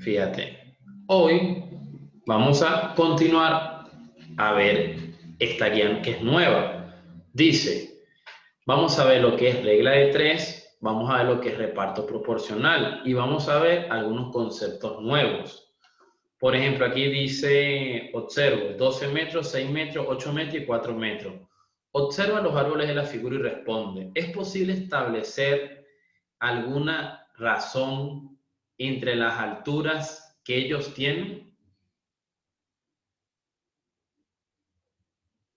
Fíjate, hoy vamos a continuar a ver esta guía que es nueva. Dice, vamos a ver lo que es regla de 3, vamos a ver lo que es reparto proporcional y vamos a ver algunos conceptos nuevos. Por ejemplo, aquí dice, observo, 12 metros, 6 metros, 8 metros y 4 metros. Observa los árboles de la figura y responde, ¿es posible establecer alguna razón entre las alturas que ellos tienen?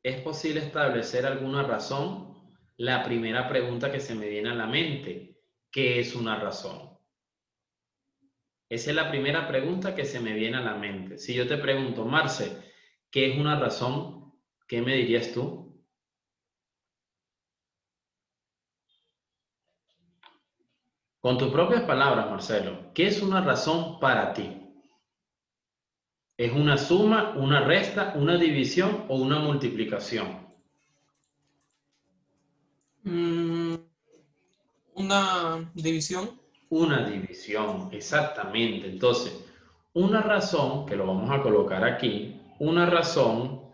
¿Es posible establecer alguna razón? La primera pregunta que se me viene a la mente, ¿qué es una razón? Esa es la primera pregunta que se me viene a la mente. Si yo te pregunto, Marce, ¿qué es una razón? ¿Qué me dirías tú? Con tus propias palabras, Marcelo, ¿qué es una razón para ti? ¿Es una suma, una resta, una división o una multiplicación? Una división. Una división, exactamente. Entonces, una razón, que lo vamos a colocar aquí, una razón,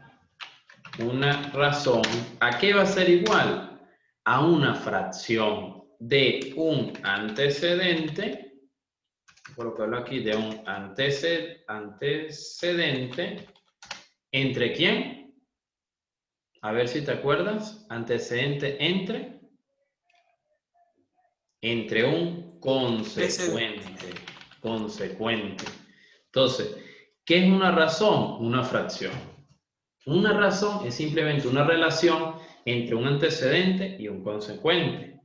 ¿a qué va a ser igual? A una fracción de un antecedente, colocarlo aquí, de un antecedente, ¿entre quién? A ver si te acuerdas, antecedente entre un consecuente. Entonces, ¿qué es una razón? Una fracción. Una razón es simplemente una relación entre un antecedente y un consecuente.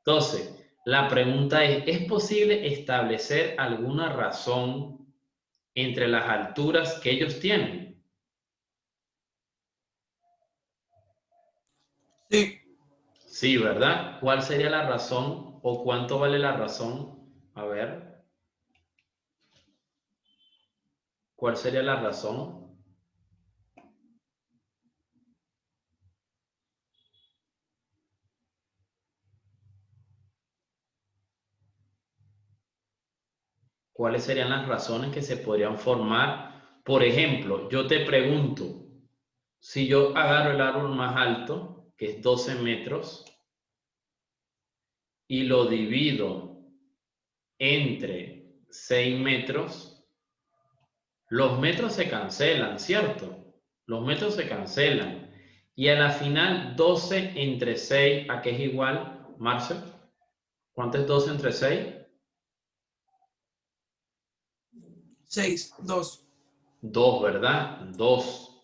Entonces, la pregunta ¿es posible establecer alguna razón entre las alturas que ellos tienen? Sí. Sí, ¿verdad? ¿Cuál sería la razón o cuánto vale la razón? A ver, ¿cuál sería la razón? ¿Cuáles serían las razones que se podrían formar? Por ejemplo, yo te pregunto, si yo agarro el árbol más alto, que es 12 metros, y lo divido entre 6 metros, los metros se cancelan, ¿cierto? Los metros se cancelan. Y a la final, 12 entre 6, ¿a qué es igual, Marce? ¿Cuánto es 12 entre 6? 6, 2. 2, ¿verdad? 2.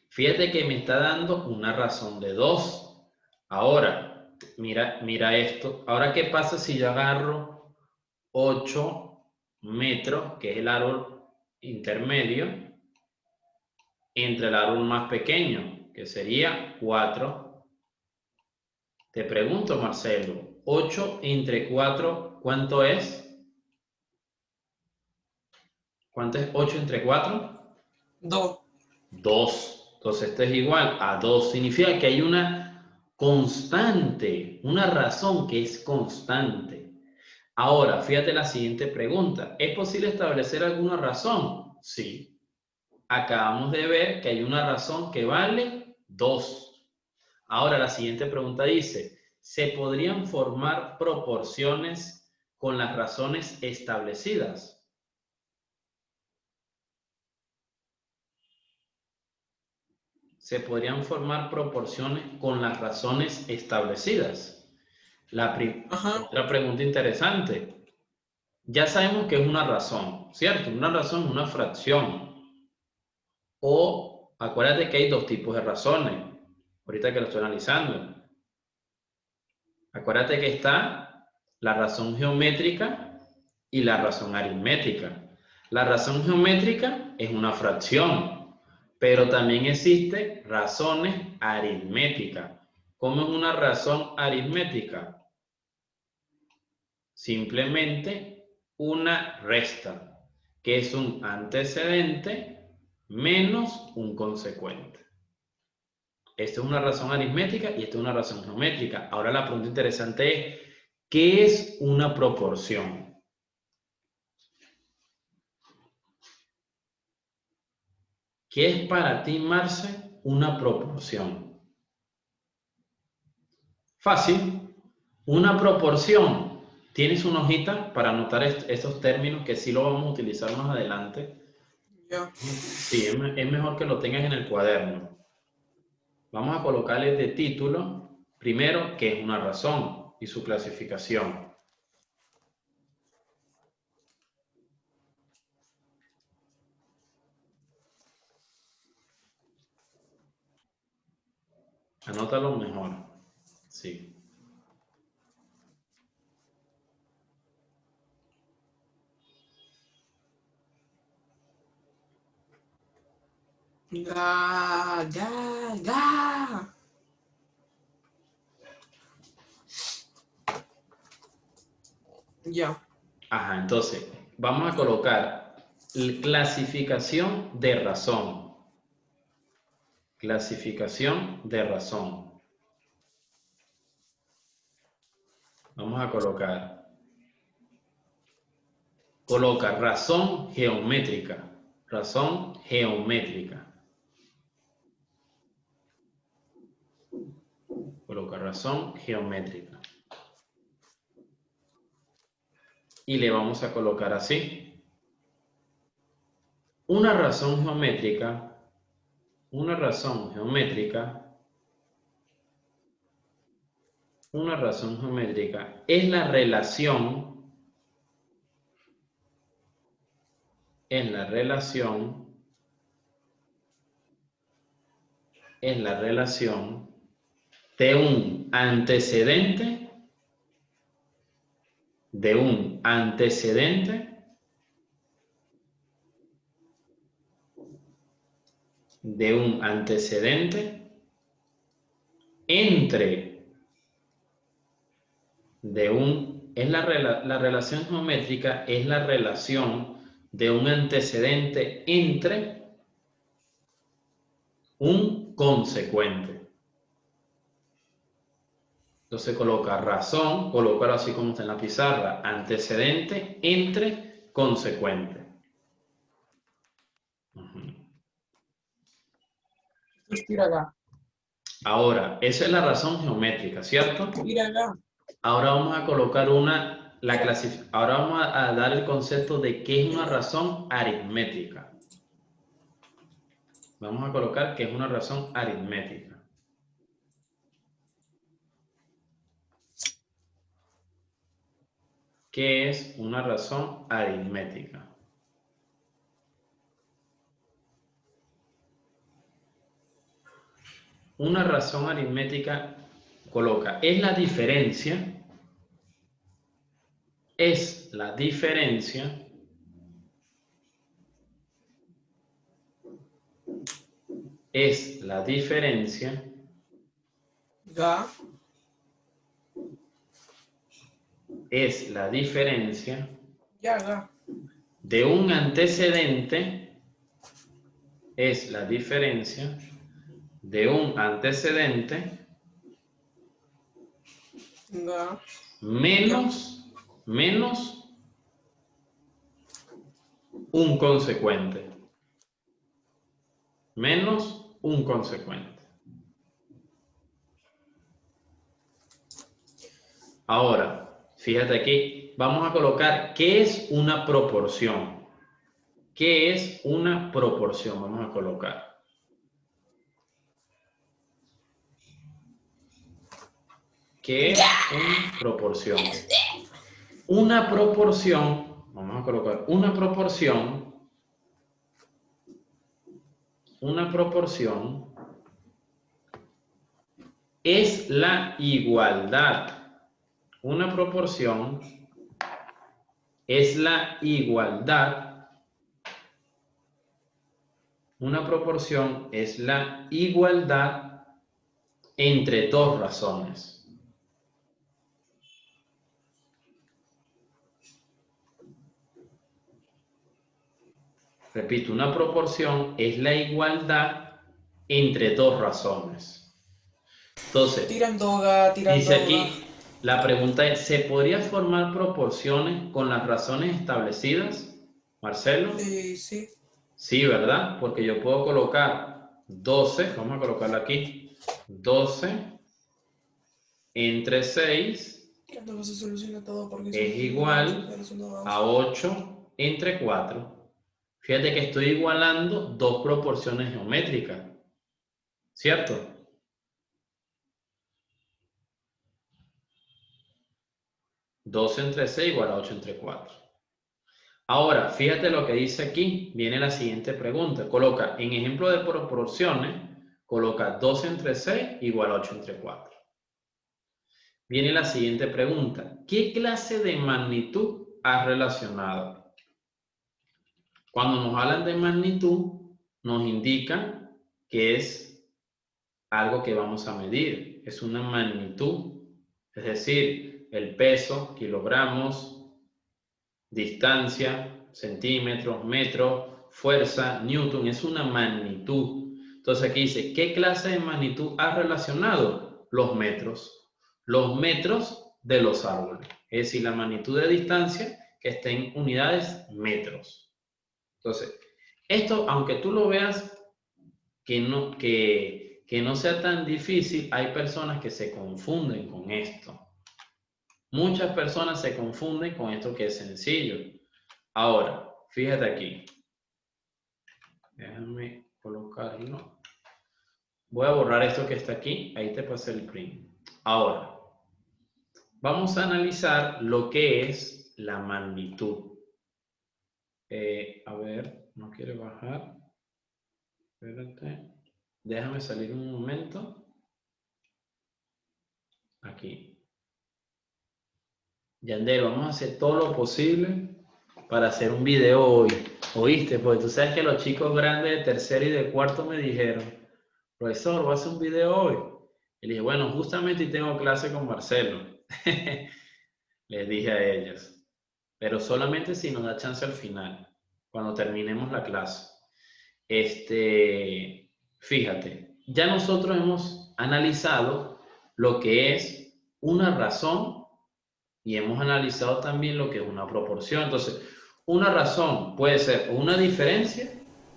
Fíjate que me está dando una razón de 2. Ahora, mira esto. Ahora, ¿qué pasa si yo agarro 8 metros, que es el árbol intermedio, entre el árbol más pequeño, que sería 4? Te pregunto, Marcelo, 8 entre 4, ¿cuánto es? ¿Cuánto es 8 entre 4? 2. 2. Entonces esto es igual a 2. Significa que hay una constante, una razón que es constante. Ahora, fíjate la siguiente pregunta. ¿Es posible establecer alguna razón? Sí. Acabamos de ver que hay una razón que vale 2. Ahora la siguiente pregunta dice, ¿se podrían formar proporciones con las razones establecidas? Se podrían formar proporciones con las razones establecidas. Otra pregunta interesante. Ya sabemos que es una razón, ¿cierto? Una razón es una fracción. O acuérdate que hay dos tipos de razones. Ahorita que lo estoy analizando. Acuérdate que está la razón geométrica y la razón aritmética. La razón geométrica es una fracción, pero también existe razones aritméticas. ¿Cómo es una razón aritmética? Simplemente una resta, que es un antecedente menos un consecuente. Esta es una razón aritmética y esta es una razón geométrica. Ahora la pregunta interesante es, ¿qué es una proporción? ¿Qué es para ti, Marce, una proporción? Fácil. Una proporción. ¿Tienes una hojita para anotar estos términos que sí lo vamos a utilizar más adelante? Ya. Sí, es mejor que lo tengas en el cuaderno. Vamos a colocarle de título, primero, qué es una razón y su clasificación. Anótalo mejor. Sí. Ga, ga, ga. Ya. Ajá, entonces, vamos a colocar clasificación de razón. Clasificación de razón. Vamos a coloca razón geométrica. Razón geométrica. Coloca razón geométrica. Y le vamos a colocar así. Una razón geométrica es la relación de un antecedente entre la relación geométrica es la relación de un antecedente entre un consecuente. Entonces coloca razón, colócalo así como está en la pizarra, antecedente entre consecuente. Tira acá. Ahora, esa es la razón geométrica, ¿cierto? Tira acá. Ahora vamos a colocar ahora vamos a dar el concepto de qué es una razón aritmética. Vamos a colocar que es una razón aritmética. ¿Qué es una razón aritmética? Una razón aritmética coloca, es la diferencia Ga. es la diferencia Ya, ga. de un antecedente, es la diferencia de un antecedente Ga. menos un consecuente. Menos un consecuente. Ahora, fíjate aquí, vamos a colocar ¿qué es una proporción? ¿Qué es una proporción? Vamos a colocar. ¿Qué es una proporción? Una proporción, vamos a colocar una proporción es la igualdad. Una proporción es la igualdad. Una proporción es la igualdad entre dos razones. Repito, una proporción es la igualdad entre dos razones. Entonces, Tirando ga, dice tirando ga. aquí, la pregunta es, ¿se podría formar proporciones con las razones establecidas, Marcelo? Sí, sí. Sí, ¿verdad? Porque yo puedo colocar 12, vamos a colocarlo aquí, 12 entre 6 Entonces se soluciona todo porque es son igual a 8 entre 4. Fíjate que estoy igualando dos proporciones geométricas, ¿cierto? Doce entre 6 igual a 8 entre 4. Ahora, fíjate lo que dice aquí. Viene la siguiente pregunta. Coloca, en ejemplo de proporciones, coloca 12 entre 6 igual a 8 entre 4. Viene la siguiente pregunta. ¿Qué clase de magnitud has relacionado? Cuando nos hablan de magnitud, nos indica que es algo que vamos a medir. Es una magnitud. Es decir, el peso, kilogramos, distancia, centímetros, metros, fuerza, newton, es una magnitud. Entonces aquí dice, ¿qué clase de magnitud has relacionado? Los metros. Los metros de los árboles. Es decir, la magnitud de distancia que está en unidades metros. Entonces, esto, aunque tú lo veas que no sea tan difícil, hay personas que se confunden con esto. Muchas personas se confunden con esto que es sencillo. Ahora, fíjate aquí. Déjame colocarlo. Voy a borrar esto que está aquí. Ahí te pasé el print. Ahora, vamos a analizar lo que es la magnitud. A ver, no quiere bajar. Espérate. Déjame salir un momento. Aquí. Yandel, vamos a hacer todo lo posible para hacer un video hoy. ¿Oíste? Porque tú sabes que los chicos grandes de tercero y de cuarto me dijeron, profesor, ¿voy a hacer un video hoy? Y le dije, bueno, justamente tengo clase con Marcelo. Les dije a ellos. Pero solamente si nos da chance al final, cuando terminemos la clase. Fíjate, ya nosotros hemos analizado lo que es una razón y hemos analizado también lo que es una proporción. Entonces, una razón puede ser una diferencia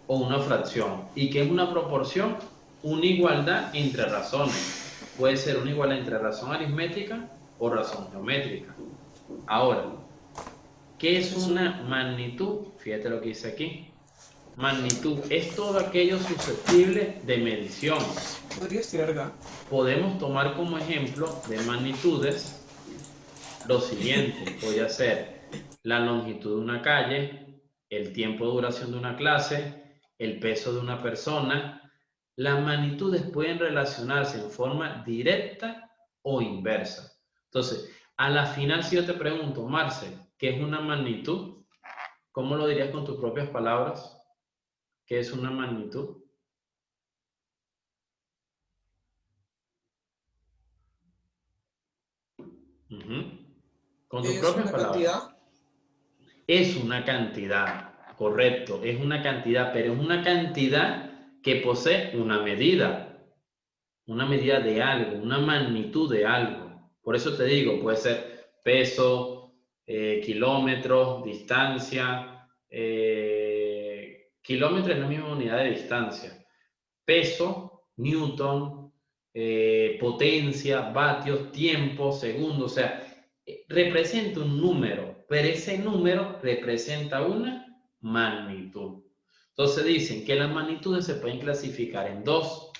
o una fracción. ¿Y qué es una proporción? Una igualdad entre razones. Puede ser una igualdad entre razón aritmética o razón geométrica. Ahora, ¿qué es una magnitud? Fíjate lo que dice aquí. Magnitud es todo aquello susceptible de medición. ¿Podrías tirar acá? Podemos tomar como ejemplo de magnitudes lo siguiente. Podría ser la longitud de una calle, el tiempo de duración de una clase, el peso de una persona. Las magnitudes pueden relacionarse en forma directa o inversa. Entonces, a la final, si yo te pregunto, Marcel, ¿qué es una magnitud? ¿Cómo lo dirías con tus propias palabras? ¿Qué es una magnitud? Con tus Es propias una palabras. cantidad. Es una cantidad, correcto, es una cantidad, pero es una cantidad que posee una medida de algo, una magnitud de algo. Por eso te digo, puede ser peso, kilómetros, distancia. Kilómetro es la misma unidad de distancia. Peso, newton, potencia, vatios, tiempo, segundos, o sea, representa un número, pero ese número representa una magnitud. Entonces dicen que las magnitudes se pueden clasificar en dos,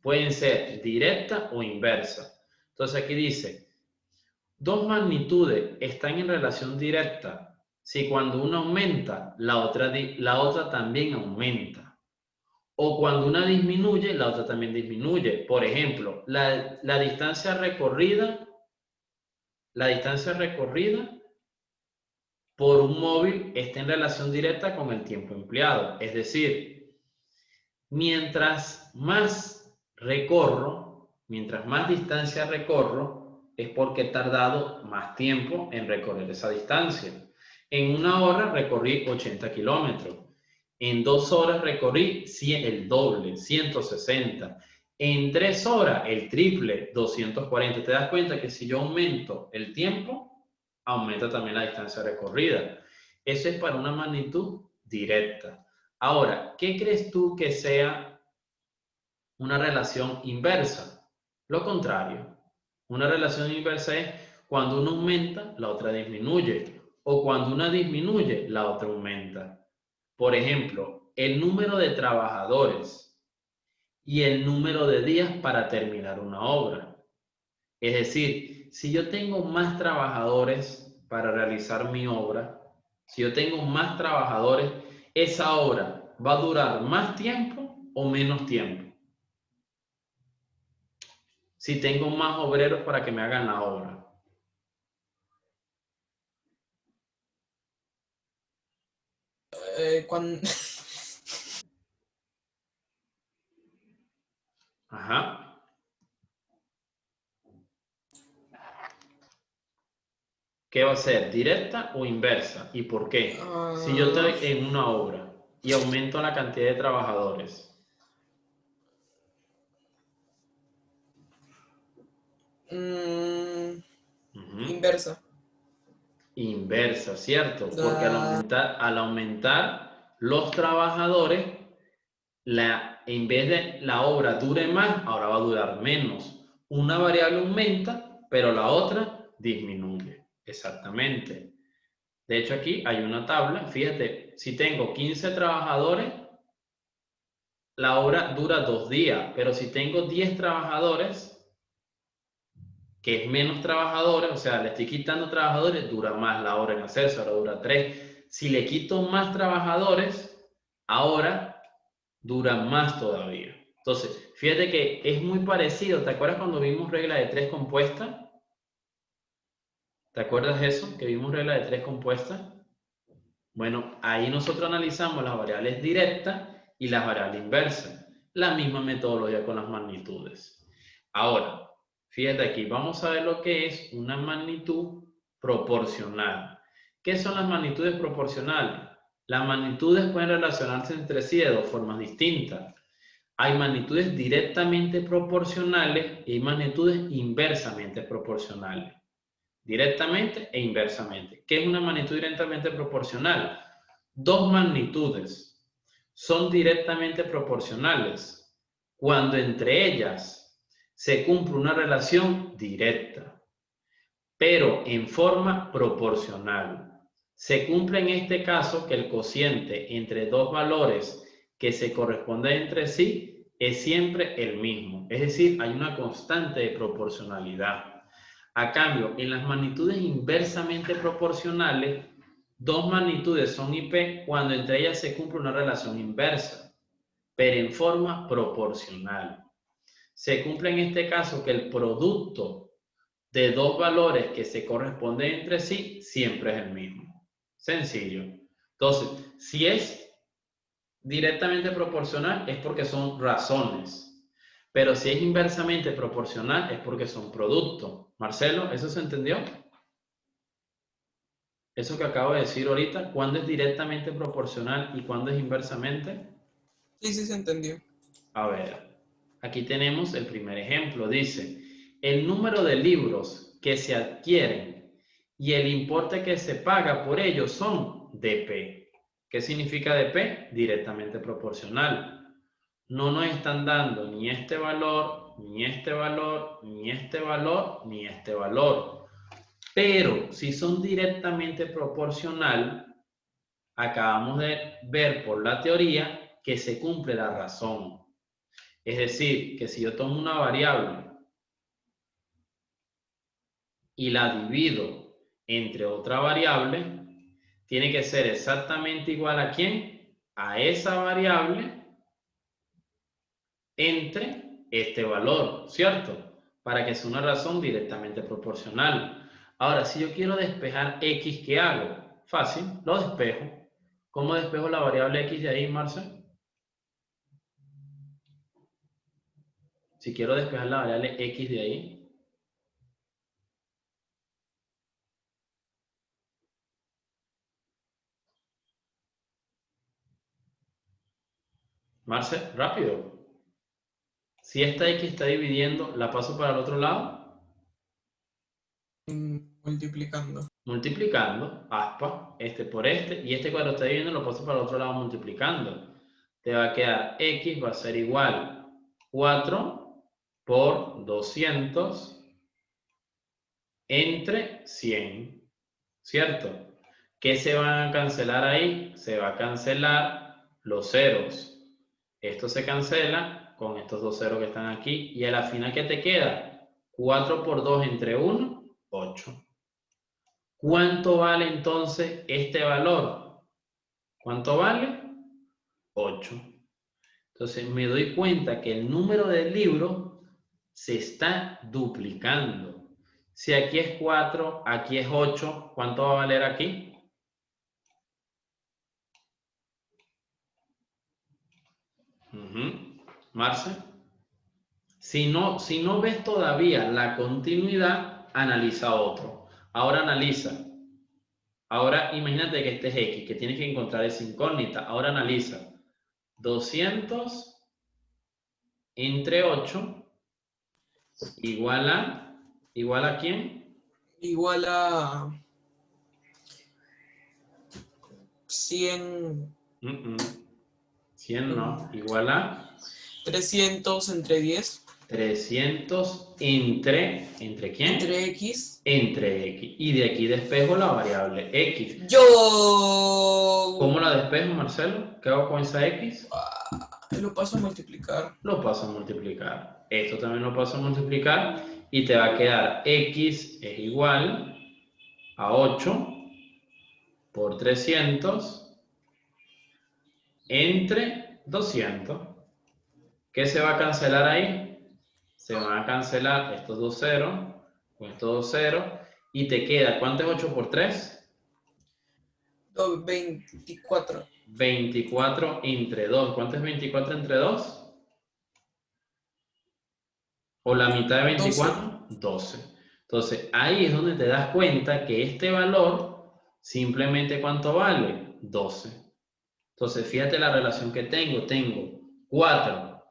pueden ser directa o inversa. Entonces aquí dice, dos magnitudes están en relación directa si cuando una aumenta, la otra también aumenta. O cuando una disminuye, la otra también disminuye. Por ejemplo, la distancia recorrida por un móvil está en relación directa con el tiempo empleado. Es decir, mientras más distancia recorro, es porque he tardado más tiempo en recorrer esa distancia. En una hora recorrí 80 kilómetros. En 2 horas recorrí el doble, 160. En 3 horas, el triple, 240. Te das cuenta que si yo aumento el tiempo, aumenta también la distancia recorrida. Eso es para una magnitud directa. Ahora, ¿qué crees tú que sea una relación inversa? Lo contrario. Una relación inversa es cuando una aumenta, la otra disminuye. O cuando una disminuye, la otra aumenta. Por ejemplo, el número de trabajadores y el número de días para terminar una obra. Es decir, si yo tengo más trabajadores para realizar mi obra, si yo tengo más trabajadores, esa obra va a durar más tiempo o menos tiempo. Si tengo más obreros para que me hagan la obra. Cuando... Ajá. ¿Qué va a ser? ¿Directa o inversa? ¿Y por qué? Si yo estoy en una obra y aumento la cantidad de trabajadores. Inversa. Inversa, ¿cierto? Porque al aumentar los trabajadores, en vez de la obra dure más, ahora va a durar menos. Una variable aumenta, pero la otra disminuye. Exactamente. De hecho, aquí hay una tabla. Fíjate, si tengo 15 trabajadores, la obra dura 2 días, pero si tengo 10 trabajadores, que es menos trabajadores, o sea, le estoy quitando trabajadores, dura más la obra en hacerse, ahora dura 3. Si le quito más trabajadores, ahora dura más todavía. Entonces, fíjate que es muy parecido. ¿Te acuerdas cuando vimos regla de 3 compuesta? ¿Te acuerdas eso? Que vimos regla de 3 compuesta. Bueno, ahí nosotros analizamos las variables directas y las variables inversas. La misma metodología con las magnitudes. Ahora, fíjate aquí, vamos a ver lo que es una magnitud proporcional. ¿Qué son las magnitudes proporcionales? Las magnitudes pueden relacionarse entre sí de dos formas distintas. Hay magnitudes directamente proporcionales y hay magnitudes inversamente proporcionales. Directamente e inversamente. ¿Qué es una magnitud directamente proporcional? Dos magnitudes son directamente proporcionales cuando entre ellas se cumple una relación directa, pero en forma proporcional. Se cumple en este caso que el cociente entre dos valores que se corresponden entre sí es siempre el mismo, es decir, hay una constante de proporcionalidad. A cambio, en las magnitudes inversamente proporcionales, dos magnitudes son IP cuando entre ellas se cumple una relación inversa, pero en forma proporcional. Se cumple en este caso que el producto de dos valores que se corresponden entre sí siempre es el mismo. Sencillo. Entonces, si es directamente proporcional es porque son razones. Pero si es inversamente proporcional es porque son productos. Marcelo, ¿eso se entendió? Eso que acabo de decir ahorita, ¿cuándo es directamente proporcional y cuándo es inversamente? Sí, sí se entendió. A ver, aquí tenemos el primer ejemplo. Dice, el número de libros que se adquieren y el importe que se paga por ellos son DP. ¿Qué significa DP? Directamente proporcional. No nos están dando ni este valor, ni este valor, ni este valor, ni este valor. Pero si son directamente proporcional, acabamos de ver por la teoría que se cumple la razón. Es decir, que si yo tomo una variable y la divido entre otra variable, tiene que ser exactamente igual a ¿quién? A esa variable entre este valor, ¿cierto? Para que sea una razón directamente proporcional. Ahora, si yo quiero despejar x, ¿qué hago? Fácil, lo despejo. ¿Cómo despejo la variable x de ahí, Marce? Si quiero despejar la variable x de ahí. Marce, rápido. Si esta x está dividiendo, ¿la paso para el otro lado? Multiplicando. multiplicando, aspa, este por este, y este cuando está dividiendo lo paso para el otro lado multiplicando. Te va a quedar x va a ser igual 4 por 200 entre 100, ¿cierto? ¿Qué se van a cancelar ahí? Se va a cancelar los ceros. Esto se cancela con estos dos ceros que están aquí. Y a la final, ¿qué te queda? 4 por 2 entre 1, 8. ¿Cuánto vale entonces este valor? ¿Cuánto vale? 8. Entonces me doy cuenta que el número del libro se está duplicando. Si aquí es 4, aquí es 8, ¿cuánto va a valer aquí? Marce. Si no ves todavía la continuidad, analiza otro. Ahora analiza. Ahora imagínate que este es X, que tienes que encontrar esa incógnita. Ahora analiza. 200 entre 8 igual a ¿quién? Igual a 100. 100 no, igual a 300 entre 10. 300 ¿entre quién? Entre X. Entre X. Y de aquí despejo la variable X. Yo... ¿Cómo la despejo, Marcelo? ¿Qué hago con esa X? Lo paso a multiplicar. Lo paso a multiplicar. Esto también lo paso a multiplicar. Y te va a quedar X es igual a 8 por 300 entre 200. ¿Qué se va a cancelar ahí? Se van a cancelar estos dos ceros con estos dos ceros. Y te queda, ¿cuánto es 8 por 3? 24. 24 entre 2. ¿Cuánto es 24 entre 2? ¿O la mitad de 24? 12. Entonces, ahí es donde te das cuenta que este valor, simplemente ¿cuánto vale? 12. Entonces, fíjate la relación que tengo. Tengo 4,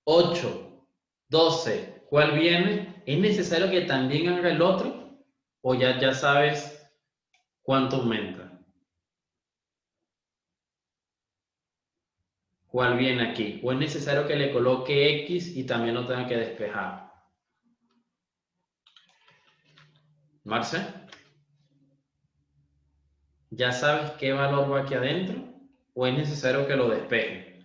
8, 12. ¿Cuál viene? ¿Es necesario que también haga el otro? ¿O ya sabes cuánto aumenta? ¿Cuál viene aquí? ¿O es necesario que le coloque X y también lo tenga que despejar? Marce, ¿ya sabes qué valor va aquí adentro? ¿O es necesario que lo despeje?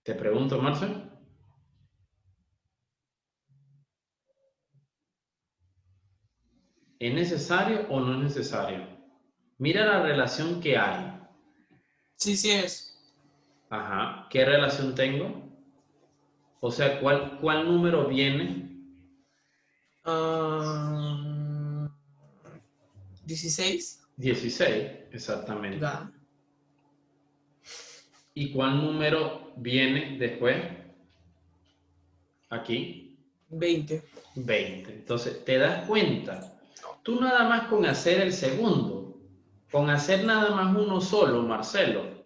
Te pregunto, Marce. ¿Es necesario o no es necesario? Mira la relación que hay. Sí es. Ajá. ¿Qué relación tengo? O sea, ¿cuál número viene? 16. 16, exactamente. Da. ¿Y cuál número viene después? Aquí. 20. 20. Entonces, ¿te das cuenta? Tú nada más con hacer el segundo, con hacer nada más uno solo, Marcelo,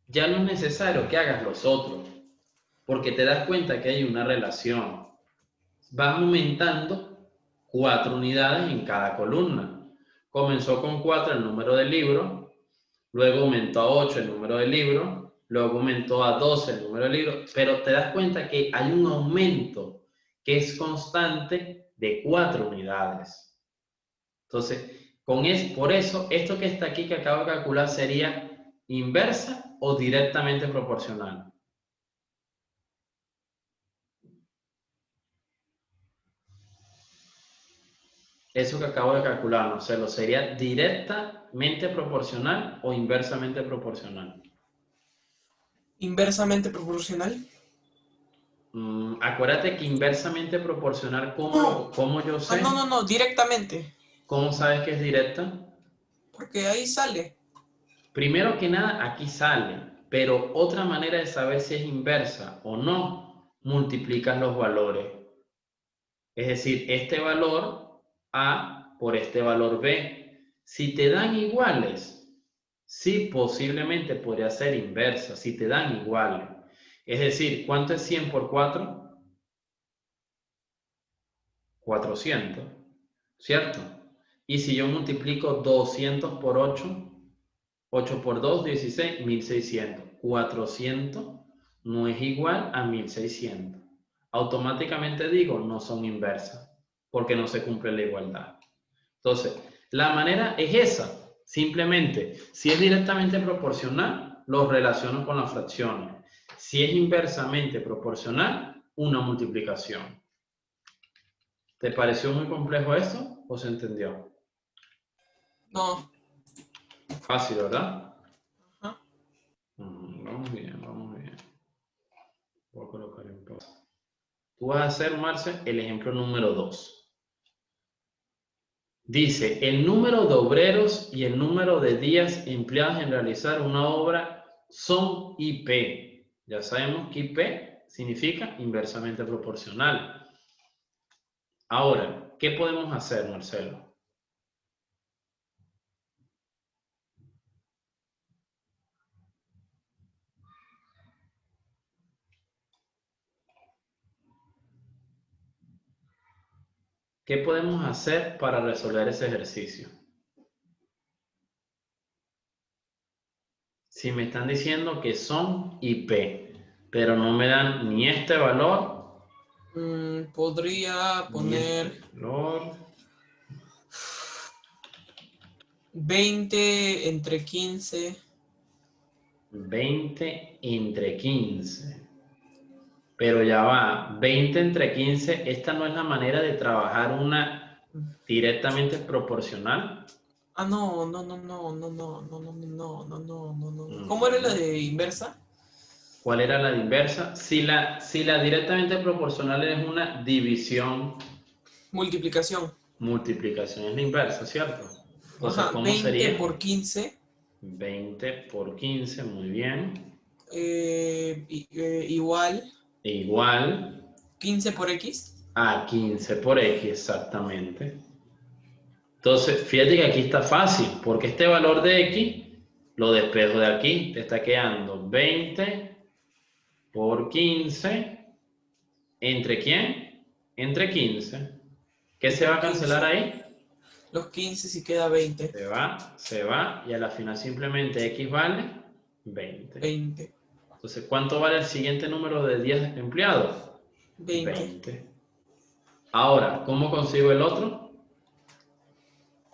ya no es necesario que hagas los otros, porque te das cuenta que hay una relación. Va aumentando 4 unidades en cada columna. Comenzó con 4 el número del libro, luego aumentó a 8 el número del libro, luego aumentó a 12 el número del libro, pero te das cuenta que hay un aumento que es constante de 4 unidades. Entonces, por eso, esto que está aquí que acabo de calcular sería inversa o directamente proporcional. Eso que acabo de calcular, no sé, ¿lo sería directamente proporcional o inversamente proporcional? Inversamente proporcional. Acuérdate que inversamente proporcional, ¿cómo yo sé? No, directamente. ¿Cómo sabes que es directa? Porque ahí sale. Primero que nada, aquí sale, pero otra manera de saber si es inversa o no, multiplicas los valores. Es decir, este valor A por este valor B. Si te dan iguales, sí, posiblemente podría ser inversa, si te dan iguales. Es decir, ¿cuánto es 100 por 4? 400, ¿cierto? Y si yo multiplico 200 por 8, 8 por 2, 16, 1600. 400 no es igual a 1600. Automáticamente digo, no son inversas, porque no se cumple la igualdad. Entonces, la manera es esa. Simplemente, si es directamente proporcional, los relaciono con las fracciones. Si es inversamente proporcional, una multiplicación. ¿Te pareció muy complejo esto o se entendió? No. Fácil, ¿verdad? Ajá. Vamos bien, vamos bien. Voy a colocar en pausa. Tú vas a hacer, Marce, el ejemplo número 2. Dice, el número de obreros y el número de días empleados en realizar una obra son IP. Ya sabemos que IP significa inversamente proporcional. Ahora, ¿qué podemos hacer, Marcelo? ¿Qué podemos hacer para resolver ese ejercicio? Si me están diciendo que son IP, pero no me dan ni este valor, Podría ni poner este valor. 20 entre 15. 20 entre 15. Pero ya va, 20 entre 15, esta no es la manera de trabajar una directamente proporcional. Ah, no, no, no, no, no, no, no, no, no, no, no, no, no. ¿Cómo era la de inversa? ¿Cuál era la de inversa? Si la directamente proporcional es una división, Multiplicación. multiplicación es la inversa, ¿cierto? Entonces, Ajá, ¿cómo 20 sería? por 15. 20 por 15, muy bien. Igual Igual 15 por X. a 15 por X, exactamente. Entonces, fíjate que aquí está fácil, porque este valor de X lo despejo de aquí. Te está quedando 20 por 15. ¿Entre quién? Entre 15. ¿Qué se Entre va los a cancelar 15. ahí? Los 15 si queda 20. Se va, y a la final simplemente X vale 20. 20. Entonces, ¿cuánto vale el siguiente número de días empleados? 20. 20. Ahora, ¿cómo consigo el otro?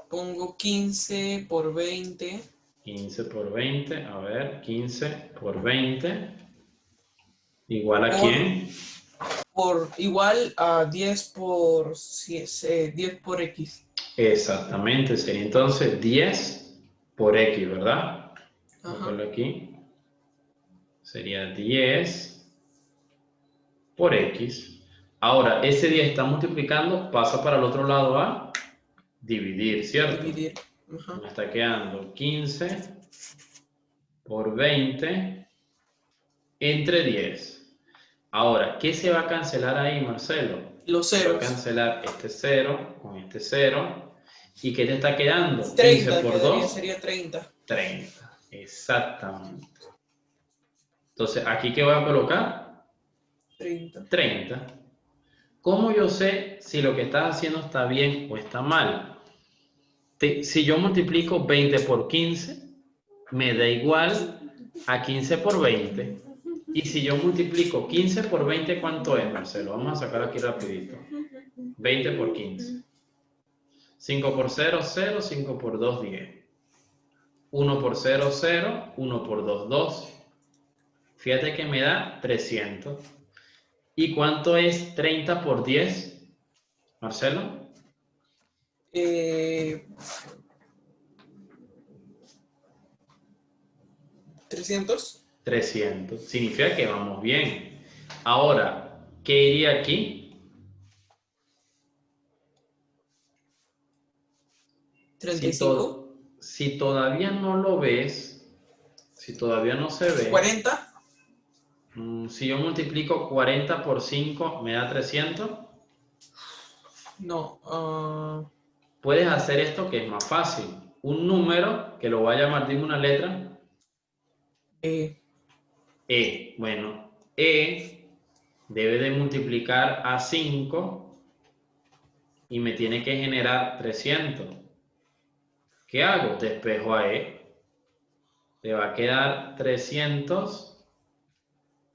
Pongo 15 por 20. 15 por 20, a ver, 15 por 20, ¿igual a Por, quién? por igual a 10 por, 10 por X. Exactamente, sería entonces 10 por X, ¿verdad? Voy a Ajá. ponerlo aquí. Sería 10 por X. Ahora, ese 10 está multiplicando, pasa para el otro lado a dividir, ¿cierto? Dividir. Ajá. Me está quedando 15 por 20 entre 10. Ahora, ¿qué se va a cancelar ahí, Marcelo? Los Se va a ceros. cancelar este 0 con este 0. ¿Y qué te está quedando? 15 30 por quedaría, 2, sería 30. 30. Exactamente. Entonces, ¿aquí qué voy a colocar? 30. 30. ¿Cómo yo sé si lo que estás haciendo está bien o está mal? Si yo multiplico 20 por 15, me da igual a 15 por 20. Y si yo multiplico 15 por 20, ¿cuánto es, Marcelo? Vamos a sacar aquí rapidito. 20 por 15. 5 por 0, 0. 5 por 2, 10. 1 por 0, 0. 1 por 2, 2. Fíjate que me da 300. ¿Y cuánto es 30 por 10, Marcelo? 300. 300. Significa que vamos bien. Ahora, ¿qué iría aquí? 35. Si todavía no lo ves, si todavía no se ve, 40. si yo multiplico 40 por 5, ¿me da 300? No. Puedes hacer esto que es más fácil. Un número, que lo voy a llamar, dime una letra, E. E. Bueno, E debe de multiplicar a 5 y me tiene que generar 300. ¿Qué hago? Despejo a E. Le va a quedar 300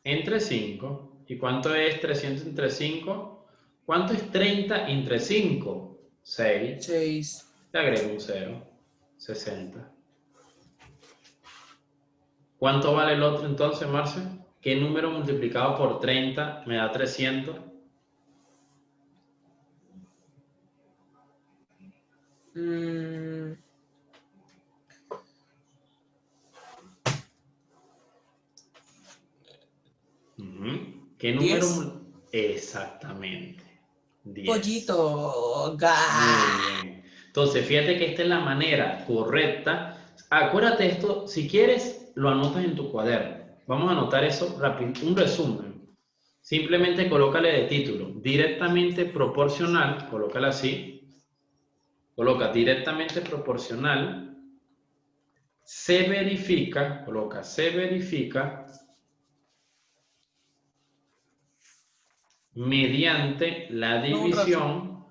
entre 5. ¿Y cuánto es 300 entre 5? ¿Cuánto es 30 entre 5? 6. 6. Le agrego un 0. 60. ¿Cuánto vale el otro entonces, Marce? ¿Qué número multiplicado por 30 me da 300? ¿Qué número? 10. Exactamente. 10. Pollito. Muy bien. Entonces, fíjate que esta es la manera correcta. Acuérdate esto, si quieres, lo anotas en tu cuaderno. Vamos a anotar eso rápido, un resumen. Simplemente colócale de título, directamente proporcional, colócala así. Coloca directamente proporcional. Se verifica, coloca, se verifica mediante la división.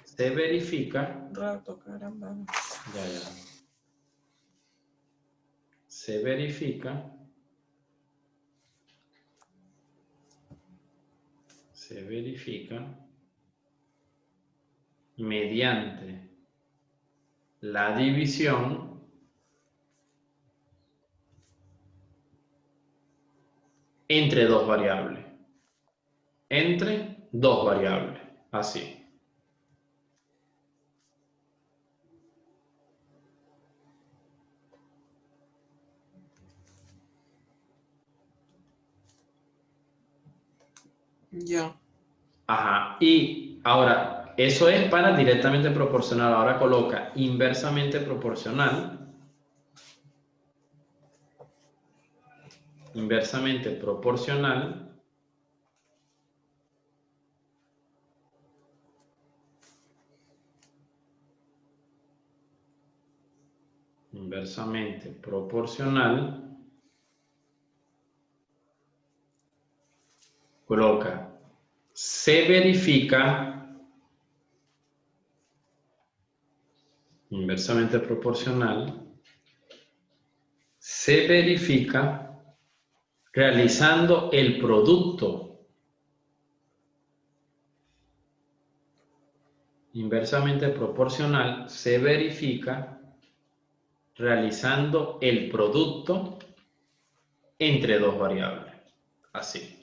Se verifica. Rato, caramba. Ya. Se verifica. Se verifica mediante la división entre dos variables. Entre dos variables. Así. Ya. Ajá. Y ahora, eso es para directamente proporcional. Ahora coloca inversamente proporcional. Inversamente proporcional. Inversamente proporcional. Coloca. Se verifica. Inversamente proporcional. Se verifica realizando el producto. Inversamente proporcional se verifica realizando el producto entre dos variables. Así.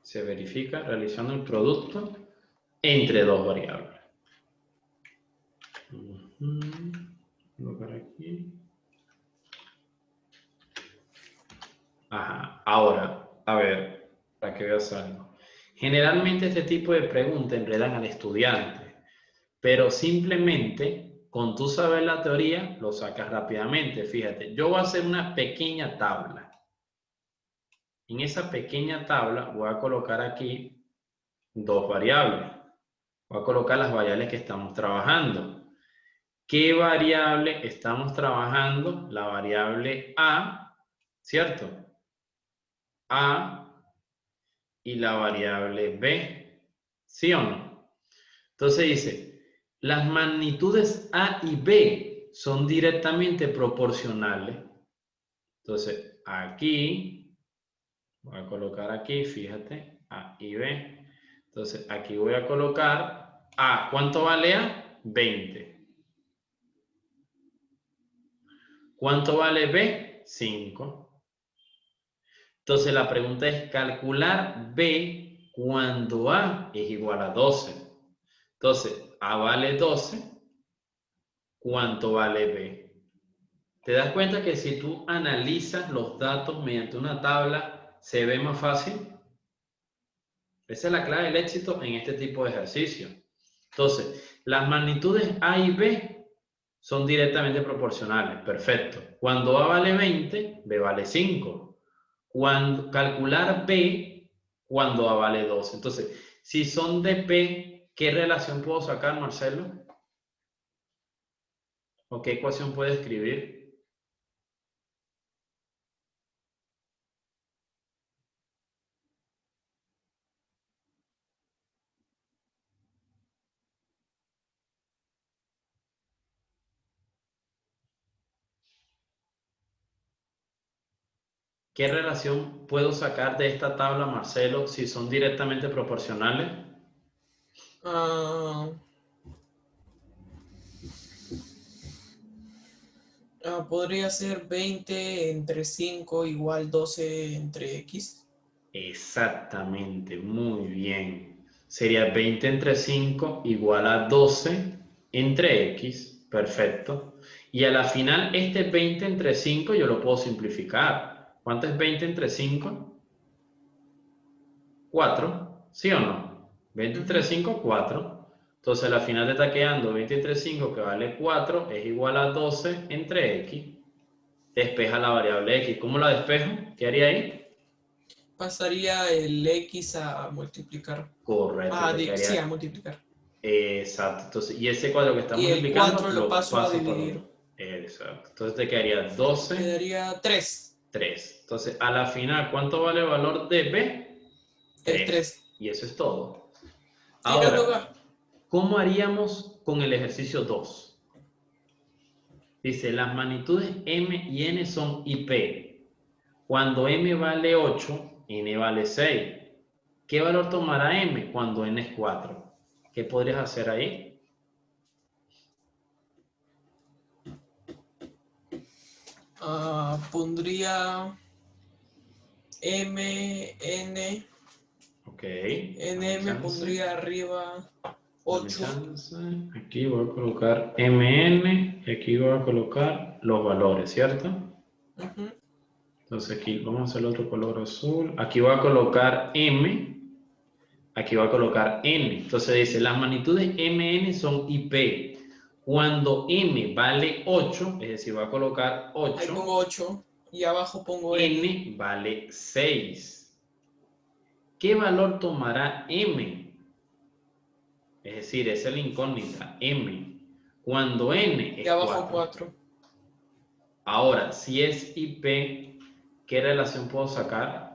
Se verifica realizando el producto entre dos variables. Colocar aquí. Ajá. Ahora, a ver, para que veas algo. Generalmente este tipo de preguntas enredan al estudiante, pero simplemente con tú saber la teoría lo sacas rápidamente. Fíjate, yo voy a hacer una pequeña tabla. En esa pequeña tabla voy a colocar aquí dos variables. Voy a colocar las variables que estamos trabajando. ¿Qué variable estamos trabajando? La variable A, ¿cierto? A y la variable B, ¿sí o no? Entonces dice, las magnitudes A y B son directamente proporcionales. Entonces, aquí, voy a colocar aquí, fíjate, A y B. Entonces, aquí voy a colocar A. ¿Cuánto vale A? 20. ¿Cuánto vale B? 5. Entonces, la pregunta es calcular B cuando A es igual a 12. Entonces, A vale 12. ¿Cuánto vale B? ¿Te das cuenta que si tú analizas los datos mediante una tabla, se ve más fácil? Esa es la clave del éxito en este tipo de ejercicio. Entonces, las magnitudes A y B son directamente proporcionales. Perfecto. Cuando A vale 20, B vale 5. Calcular B cuando A vale 12. Entonces, si son de P, ¿qué relación puedo sacar, Marcelo? ¿O qué ecuación puedo escribir? ¿Qué relación puedo sacar de esta tabla, Marcelo, si son directamente proporcionales? Podría ser 20 entre 5 igual 12 entre X. Exactamente, muy bien. Sería 20 entre 5 igual a 12 entre X. Perfecto. Y a la final, este 20 entre 5 yo lo puedo simplificar. ¿Cuánto es 20 entre 5? 4. ¿Sí o no? 20 entre 5, 4. Entonces, a la final te está quedando 20 entre 5, que vale 4, es igual a 12 entre X. Despeja la variable X. ¿Cómo la despejo? ¿Qué haría ahí? Pasaría el X a multiplicar. Correcto, te Sí, a quedaría. multiplicar. Exacto. Entonces, y ese cuadro que está Y el multiplicando 4 lo lo paso a paso por dividir. 1. Exacto. Entonces te quedaría 12, Quedaría 3. 3. Entonces, a la final, ¿cuánto vale el valor de B? 3. 3. Y eso es todo. Tirando Ahora, acá. ¿cómo haríamos con el ejercicio 2? Dice, las magnitudes M y N son IP. Cuando M vale 8, N vale 6. ¿Qué valor tomará M cuando N es 4? ¿Qué podrías hacer ahí? Pondría M, N. Ok. NM pondría arriba Dame 8. chance. Aquí voy a colocar MN y aquí voy a colocar los valores, ¿cierto? Entonces aquí vamos a hacer el otro color azul. Aquí voy a colocar M, aquí voy a colocar N. Entonces dice, las magnitudes MN son IP. Cuando M vale 8, es decir, voy a colocar 8. Ahí pongo 8 y abajo pongo N. N vale 6. ¿Qué valor tomará M? Es decir, esa es la incógnita, M. Cuando N Y es abajo 4. 4. Ahora, si es IP, ¿qué relación puedo sacar?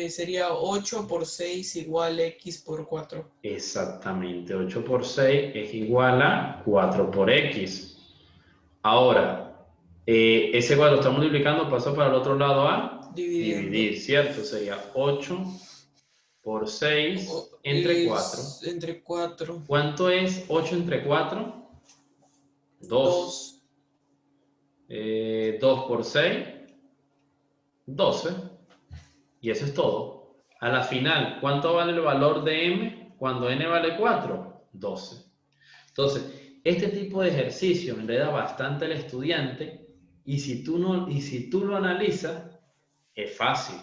Sería 8 por 6 igual X por 4. Exactamente, 8 por 6 es igual a 4 por X. Ahora, ese cuando está multiplicando pasa para el otro lado a Dividiendo. dividir, ¿cierto? Sería 8 por 6 entre 4. Entre 4. ¿Cuánto es 8 entre 4? 2. 2 por 6, 12. Y eso es todo. A la final, ¿cuánto vale el valor de M cuando N vale 4? 12. Entonces, este tipo de ejercicio enreda bastante al estudiante y si tú lo analizas, es fácil.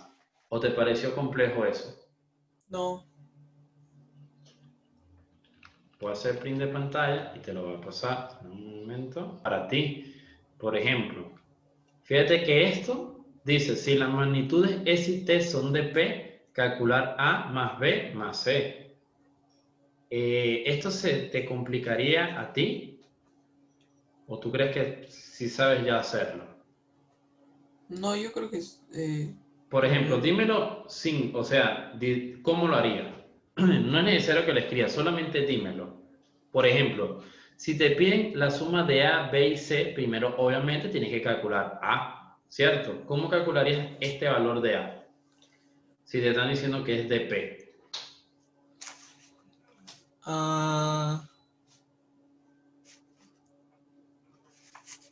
¿O te pareció complejo eso? No. Voy a hacer print de pantalla y te lo voy a pasar en un momento para ti. Por ejemplo, fíjate que esto dice, si las magnitudes S y T son de P, calcular A más B más C. ¿Esto se te complicaría a ti? ¿O tú crees que sí sabes ya hacerlo? No, yo creo que Por ejemplo, dímelo sin, o sea, ¿cómo lo haría? No es necesario que lo escribas, solamente dímelo. Por ejemplo, si te piden la suma de A, B y C, primero obviamente tienes que calcular A, ¿cierto? ¿Cómo calcularías este valor de A? Si te están diciendo que es de P.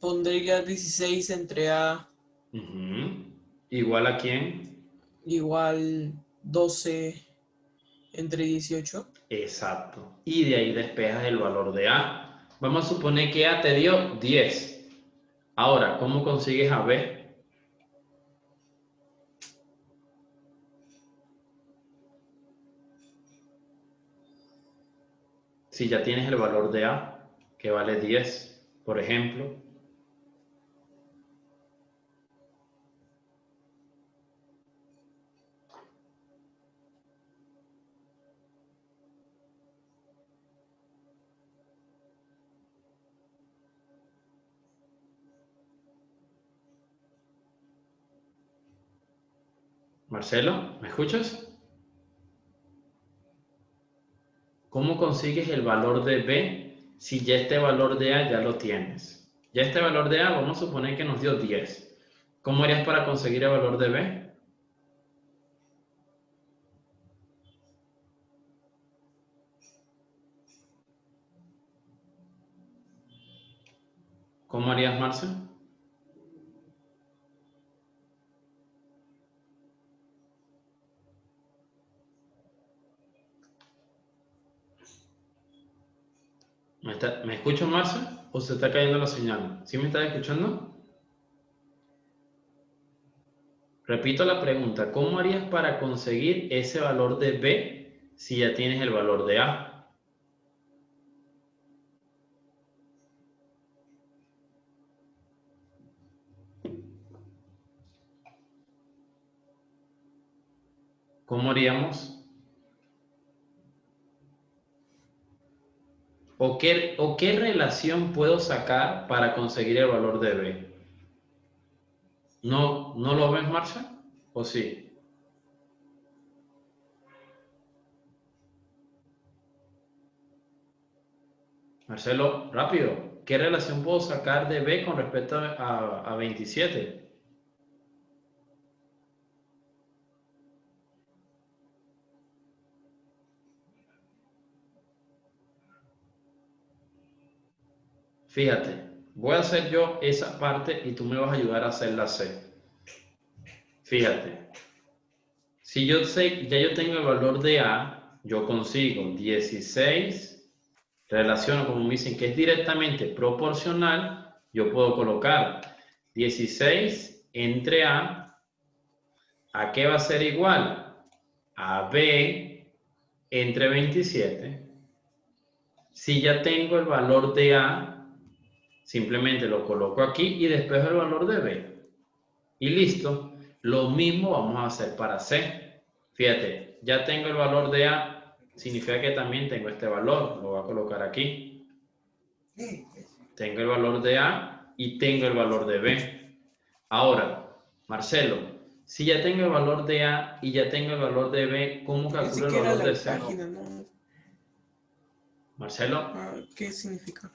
Pondría 16 entre A ¿Igual a quién? igual 12 entre 18. Exacto. Y de ahí despejas el valor de A. Vamos a suponer que A te dio 10. Ahora, ¿cómo consigues a B? Si ya tienes el valor de A, que vale 10, por ejemplo. Marcelo, ¿me escuchas? ¿Cómo consigues el valor de B si ya este valor de A ya lo tienes? Ya este valor de A, vamos a suponer que nos dio 10. ¿Cómo harías para conseguir el valor de B? ¿Cómo harías, Marce? ¿Me escuchas, Marce? ¿O se está cayendo la señal? ¿Sí me estás escuchando? Repito la pregunta, ¿cómo harías para conseguir ese valor de B si ya tienes el valor de A? ¿Cómo haríamos? ¿O qué relación puedo sacar para conseguir el valor de B? ¿No lo ves, Marcia? ¿O sí? Marcelo, rápido. ¿Qué relación puedo sacar de B con respecto a 27? Fíjate, voy a hacer yo esa parte y tú me vas a ayudar a hacer la C. Fíjate, si yo sé, ya yo tengo el valor de A, yo consigo 16, relaciono como me dicen que es directamente proporcional, yo puedo colocar 16 entre ¿a qué va a ser igual? A B entre 27. Si ya tengo el valor de A, simplemente lo coloco aquí y despejo el valor de B. Y listo. Lo mismo vamos a hacer para C. Fíjate, ya tengo el valor de A, significa que también tengo este valor. Lo voy a colocar aquí. Tengo el valor de A y tengo el valor de B. Ahora, Marcelo, si ya tengo el valor de A y ya tengo el valor de B, ¿cómo calculo el valor de C? Página, ¿no? Marcelo, ¿Qué significa?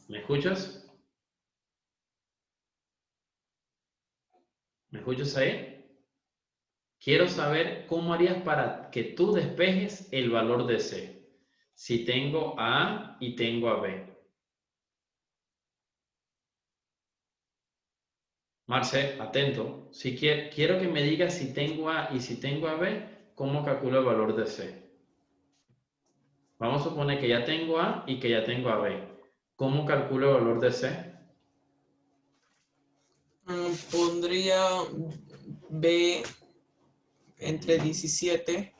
¿me escuchas? ¿Me escuchas ahí? Quiero saber cómo harías para que tú despejes el valor de C. Si tengo a A y tengo a B. Marce, atento. Si quiero que me digas si tengo A y si tengo a B, ¿cómo calculo el valor de C? Vamos a suponer que ya tengo A y que ya tengo a B. ¿Cómo calculo el valor de C? Pondría B entre 17,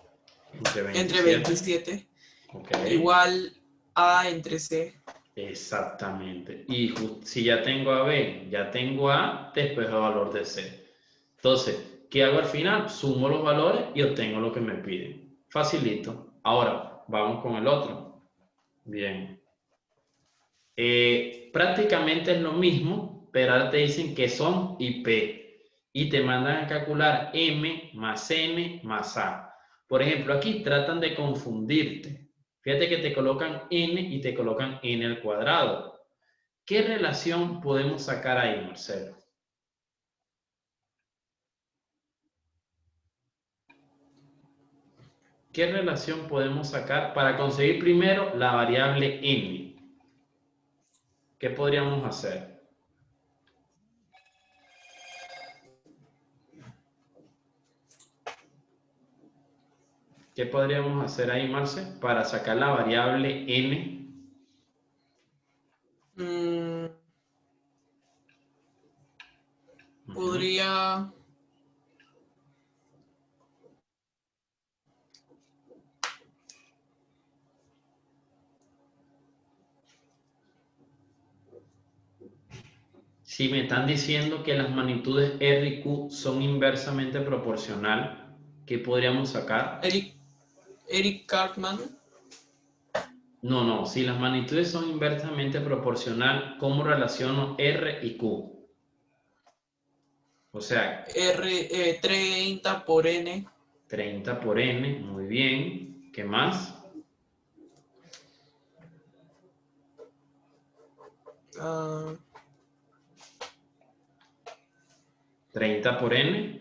entre 27, Okay. igual A entre C. Exactamente. Y si ya tengo a B, ya tengo A, después el valor de C. Entonces, ¿qué hago al final? Sumo los valores y obtengo lo que me piden. Facilito. Ahora, vamos con el otro. Bien. Prácticamente es lo mismo, pero ahora te dicen que son IP. Y te mandan a calcular M más N más A. Por ejemplo, aquí tratan de confundirte. Fíjate que te colocan N y te colocan N al cuadrado. ¿Qué relación podemos sacar ahí, Marcelo? ¿Qué relación podemos sacar para conseguir primero la variable n? ¿Qué podríamos hacer? ¿Qué podríamos hacer ahí, Marce, para sacar la variable n? Podría... Si me están diciendo que las magnitudes R y Q son inversamente proporcional, ¿qué podríamos sacar? Eric Cartman. No. Si las magnitudes son inversamente proporcional, ¿cómo relaciono R y Q? O sea, 30 por N. 30 por N, muy bien. ¿Qué más? 30 por N.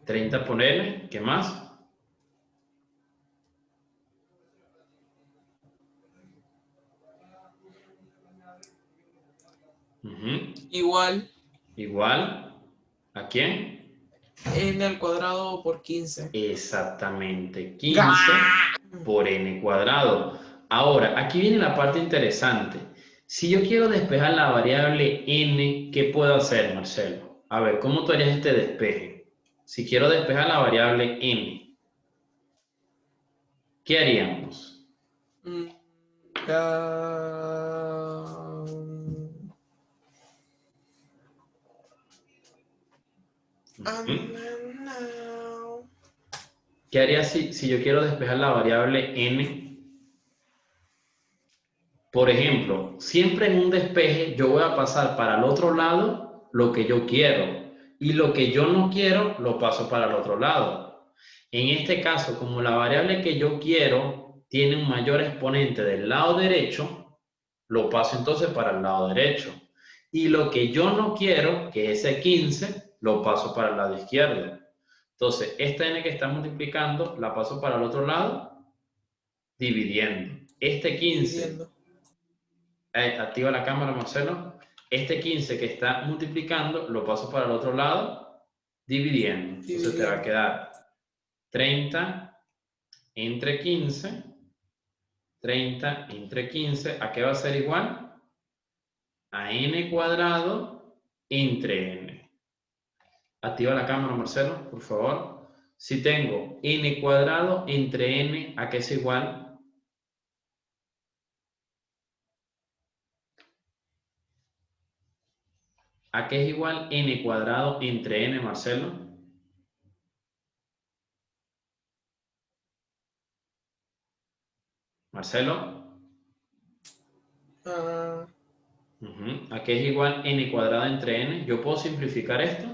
30 por n, ¿qué más? Igual Igual, ¿a quién? n al cuadrado por 15. Exactamente, 15 por n cuadrado. Ahora, aquí viene la parte interesante. Si yo quiero despejar la variable n, ¿qué puedo hacer, Marcelo? A ver, ¿cómo tú harías este despeje? Si quiero despejar la variable n, ¿qué haríamos? ¿Qué haría si yo quiero despejar la variable n? Por ejemplo, siempre en un despeje yo voy a pasar para el otro lado lo que yo quiero y lo que yo no quiero lo paso para el otro lado. En este caso, como la variable que yo quiero tiene un mayor exponente del lado derecho, lo paso entonces para el lado derecho. Y lo que yo no quiero, que es ese 15, lo paso para el lado izquierdo. Entonces, esta n que está multiplicando la paso para el otro lado, dividiendo. Este 15, activa la cámara, Marcelo. Este 15 que está multiplicando lo paso para el otro lado, dividiendo. Entonces te va a quedar 30 entre 15. 30 entre 15, ¿a qué va a ser igual? A n cuadrado entre n. Activa la cámara, Marcelo, por favor. Si tengo n cuadrado entre n, ¿a qué es igual? ¿A qué es igual n cuadrado entre n, Marcelo? Marcelo. ¿A qué es igual n cuadrado entre n? ¿Yo puedo simplificar esto?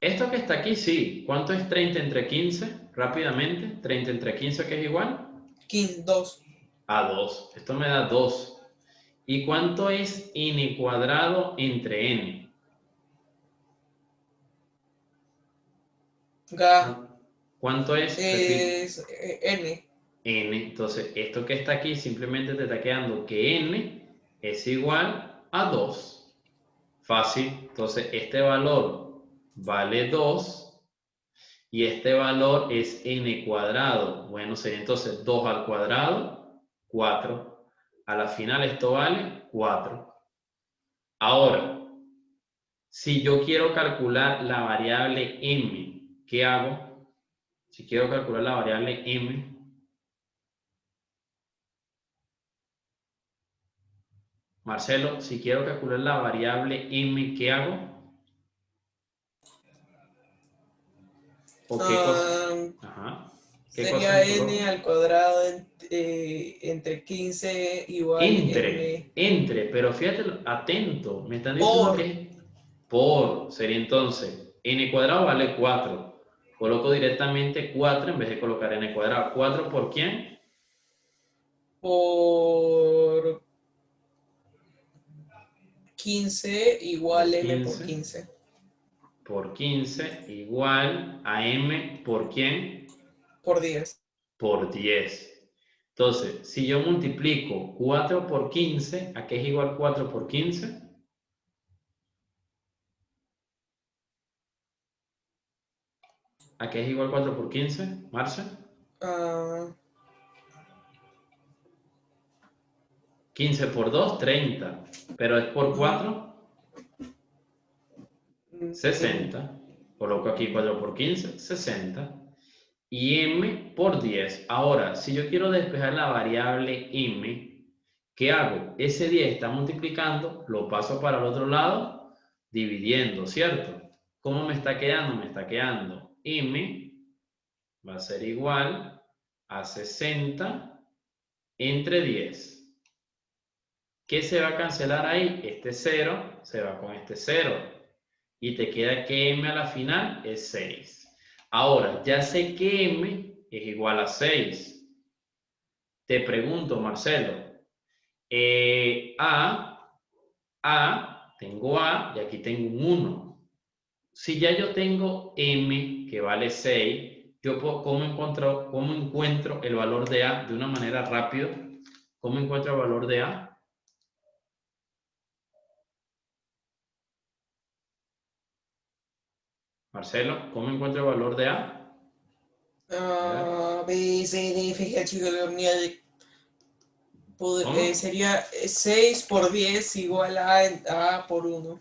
Esto que está aquí, sí. ¿Cuánto es 30 entre 15? Rápidamente. 30 entre 15, ¿qué es igual? 2. A 2. Esto me da 2. ¿Y cuánto es n cuadrado entre n? ¿Cuánto es? Repite. Es n. N. Entonces, esto que está aquí simplemente te está quedando que n es igual a 2. Fácil. Entonces, este valor vale 2 y este valor es n cuadrado. Bueno, sería entonces 2 al cuadrado, 4. A la final esto vale 4. Ahora, si yo quiero calcular la variable m, ¿qué hago? Si quiero calcular la variable m, Marcelo, si quiero calcular la variable m, ¿qué hago? ¿O qué cosa? Ajá. ¿Qué cosa Sería me n coloco? al cuadrado entre 15 igual n Pero fíjate, atento, me están diciendo que por es por, sería entonces, n cuadrado vale 4. Coloco directamente 4 en vez de colocar n cuadrado. ¿4 por quién? por 15 igual Por m por 15. 15. Por 15 igual a m por quién? Por 10. Por 10. Entonces, si yo multiplico 4 por 15, ¿a qué es igual 4 por 15? ¿A qué es igual 4 por 15, Marcia? 15 por 2, 30. Pero es por 4, 60. Coloco aquí 4 por 15, 60. Y m por 10. Ahora, si yo quiero despejar la variable m, ¿qué hago? Ese 10 está multiplicando, lo paso para el otro lado, dividiendo, ¿cierto? ¿Cómo me está quedando? Me está quedando m va a ser igual a 60 entre 10. ¿Qué se va a cancelar ahí? Este 0 se va con este 0. Y te queda que m a la final es 6. Ahora, ya sé que m es igual a 6. Te pregunto, Marcelo, tengo A y aquí tengo un 1. si ya yo tengo M que vale 6, yo puedo, ¿cómo encuentro el valor de A de una manera rápida? ¿Cómo encuentro el valor de A? Marcelo, ¿cómo encuentro el valor de A? B, C, D, F, G, H, I, J, ¿Cómo? sería 6 por 10 igual a por 1.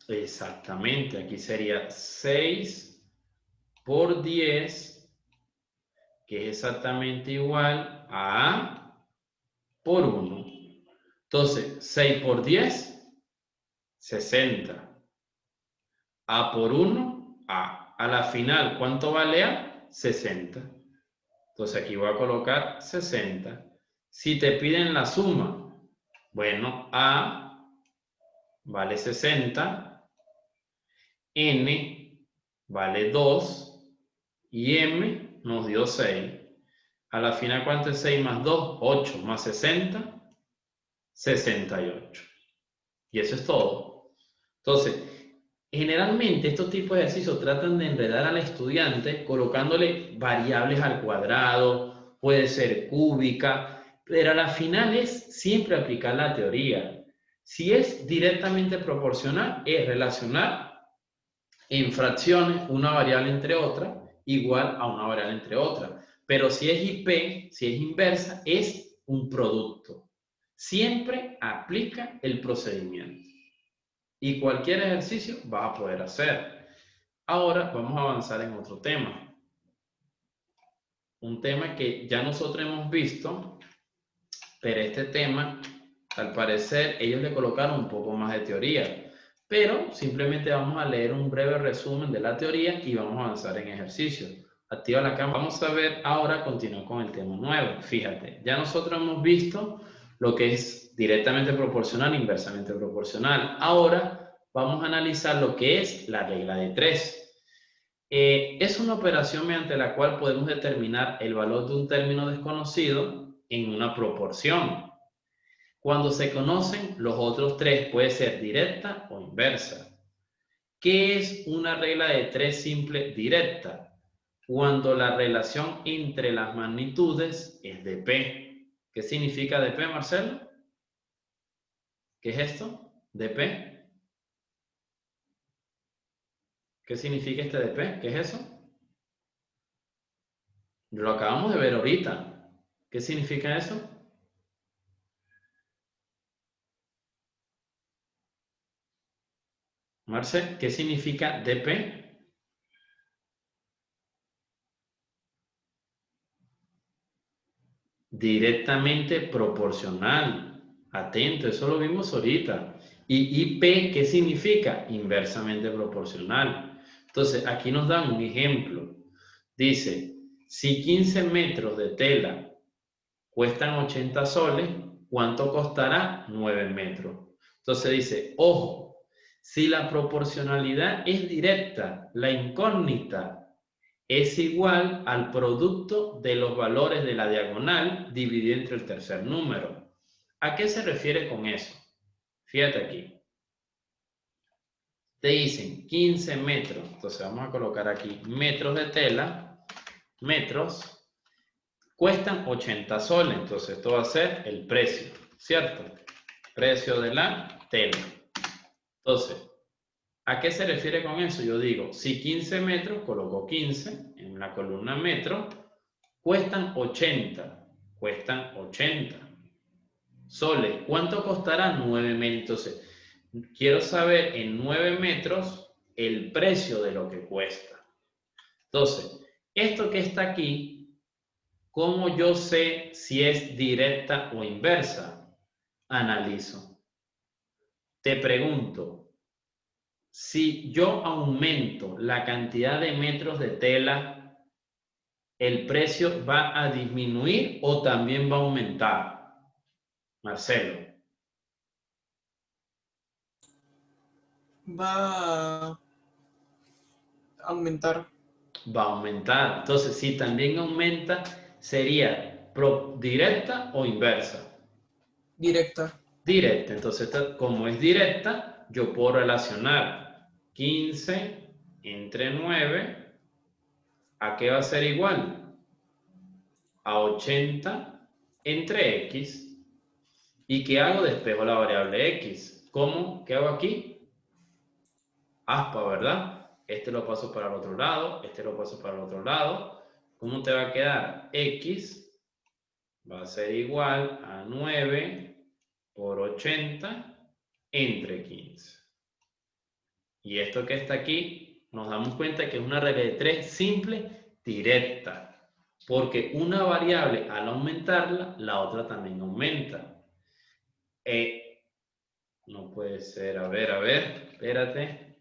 Exactamente, aquí sería 6 por 10, que es exactamente igual a A por 1. Entonces, 6 por 10, 60. A por 1, A. A la final, ¿cuánto vale A? 60. Entonces aquí voy a colocar 60. Si te piden la suma, bueno, A vale 60, N vale 2 y M nos dio 6. A la final, ¿cuánto es 6 más 2? 8 más 60, 68. Y eso es todo. Entonces, generalmente estos tipos de ejercicios tratan de enredar al estudiante colocándole variables al cuadrado, puede ser cúbica, pero a la final es siempre aplicar la teoría. Si es directamente proporcional, es relacionar en fracciones una variable entre otra igual a una variable entre otra. Pero si es IP, si es inversa, es un producto. Siempre aplica el procedimiento. Y cualquier ejercicio vas a poder hacer. Ahora vamos a avanzar en otro tema. Un tema que ya nosotros hemos visto, pero este tema, al parecer, ellos le colocaron un poco más de teoría. Pero simplemente vamos a leer un breve resumen de la teoría y vamos a avanzar en ejercicio. Activa la cámara. Vamos a ver ahora, continuar con el tema nuevo. Fíjate, ya nosotros hemos visto lo que es directamente proporcional, inversamente proporcional. Ahora vamos a analizar lo que es la regla de 3. Es una operación mediante la cual podemos determinar el valor de un término desconocido en una proporción. Cuando se conocen los otros tres, puede ser directa o inversa. ¿Qué es una regla de 3 simple directa? Cuando la relación entre las magnitudes es de P. ¿Qué significa de P, Marcelo? ¿Qué es esto? ¿De P? ¿Qué significa este de P? ¿Qué es eso? Lo acabamos de ver ahorita. ¿Qué significa eso? Marce, ¿qué significa DP? Directamente proporcional. Atento, eso lo vimos ahorita. Y IP, ¿qué significa? Inversamente proporcional. Entonces, aquí nos dan un ejemplo. Dice, si 15 metros de tela cuestan 80 soles, ¿cuánto costará 9 metros? Entonces dice, ojo, si la proporcionalidad es directa, la incógnita es igual al producto de los valores de la diagonal dividido entre el tercer número. ¿A qué se refiere con eso? Fíjate aquí. Te dicen 15 metros. Entonces vamos a colocar aquí metros de tela. Metros. Cuestan 80 soles. Entonces esto va a ser el precio. ¿Cierto? Precio de la tela. Entonces, ¿a qué se refiere con eso? Yo digo, si 15 metros, coloco 15 en la columna metro, cuestan 80. Cuestan 80 soles. ¿Cuánto costará? 9 metros. Entonces, quiero saber en 9 metros el precio de lo que cuesta. Entonces, esto que está aquí, ¿cómo yo sé si es directa o inversa? Analizo. Te pregunto, si yo aumento la cantidad de metros de tela, ¿el precio va a disminuir o también va a aumentar? Marcelo. Va a aumentar. Va a aumentar. Entonces, si también aumenta, sería directa o inversa. Directa. Directa. Entonces, como es directa, yo puedo relacionar 15 entre 9, ¿a qué va a ser igual? A 80 entre x. ¿Y qué hago? Despejo la variable x. ¿Cómo? ¿Qué hago aquí? Aspa, ¿verdad? Este lo paso para el otro lado, este lo paso para el otro lado. ¿Cómo te va a quedar? X va a ser igual a 9 por 80 entre 15. Y esto que está aquí, nos damos cuenta que es una regla de 3 simple, directa. Porque una variable, al aumentarla, la otra también aumenta. No puede ser. A ver, espérate.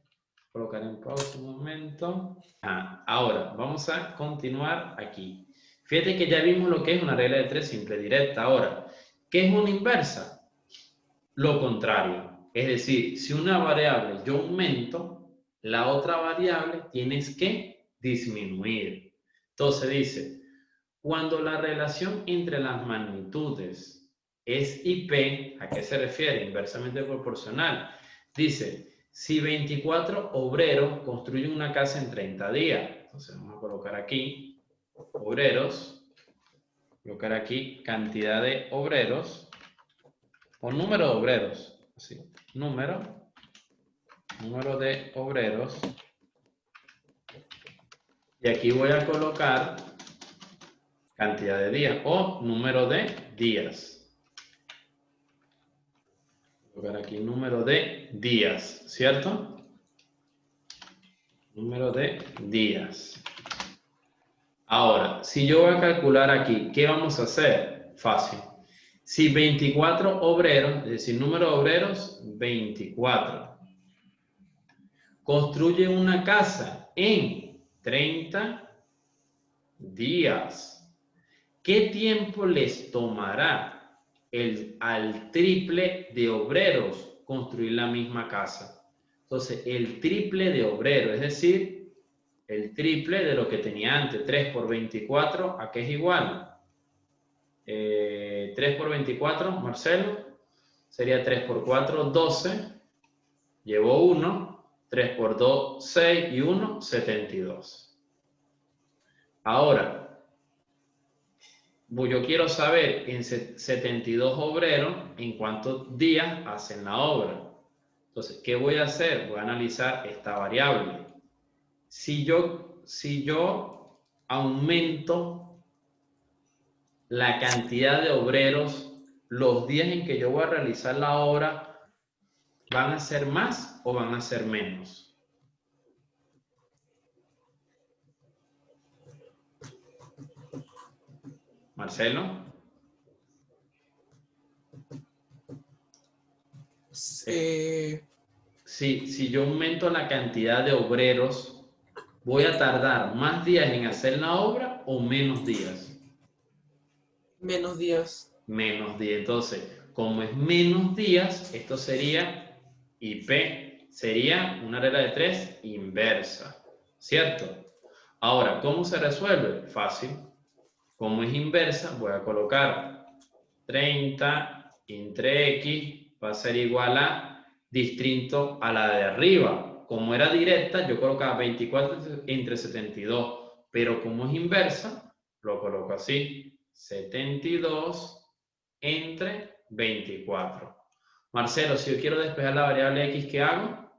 Colocar en pausa un momento. Ahora, vamos a continuar aquí. Fíjate que ya vimos lo que es una regla de 3 simple, directa. Ahora, ¿qué es una inversa? Lo contrario. Es decir, si una variable yo aumento, la otra variable tienes que disminuir. Entonces dice, cuando la relación entre las magnitudes es IP, ¿a qué se refiere? Inversamente proporcional. Dice, si 24 obreros construyen una casa en 30 días, entonces vamos a colocar aquí obreros, colocar aquí cantidad de obreros, o número de obreros, así, número de obreros, y aquí voy a colocar cantidad de días o número de días. Colocar aquí número de días, ¿cierto? Número de días. Ahora, si yo voy a calcular aquí, ¿qué vamos a hacer? Fácil. Si 24 obreros, es decir, número de obreros, 24, construye una casa en 30 días. ¿Qué tiempo les tomará al triple de obreros construir la misma casa? Entonces, el triple de obreros, es decir, el triple de lo que tenía antes. 3 por 24, ¿a qué es igual? 3 por 24, Marcelo, sería 3 por 4, 12. Llevo 1. 3 por 2, 6 y 1, 72. Ahora, yo quiero saber en 72 obreros en cuántos días hacen la obra. Entonces, ¿qué voy a hacer? Voy a analizar esta variable. Si yo aumento la cantidad de obreros, los días en que yo voy a realizar la obra, ¿van a ser más o van a ser menos? Marcelo. Si yo aumento la cantidad de obreros, ¿voy a tardar más días en hacer la obra o menos días? Menos días. Menos días. Entonces, como es menos días, esto sería IP. Sería una regla de 3 inversa, ¿cierto? Ahora, ¿cómo se resuelve? Fácil. Como es inversa, voy a colocar 30 entre X va a ser igual a distinto a la de arriba. Como era directa, yo colocaba 24 entre 72, pero como es inversa, lo coloco así, 72 entre 24. Marcelo, si yo quiero despejar la variable X, ¿qué hago?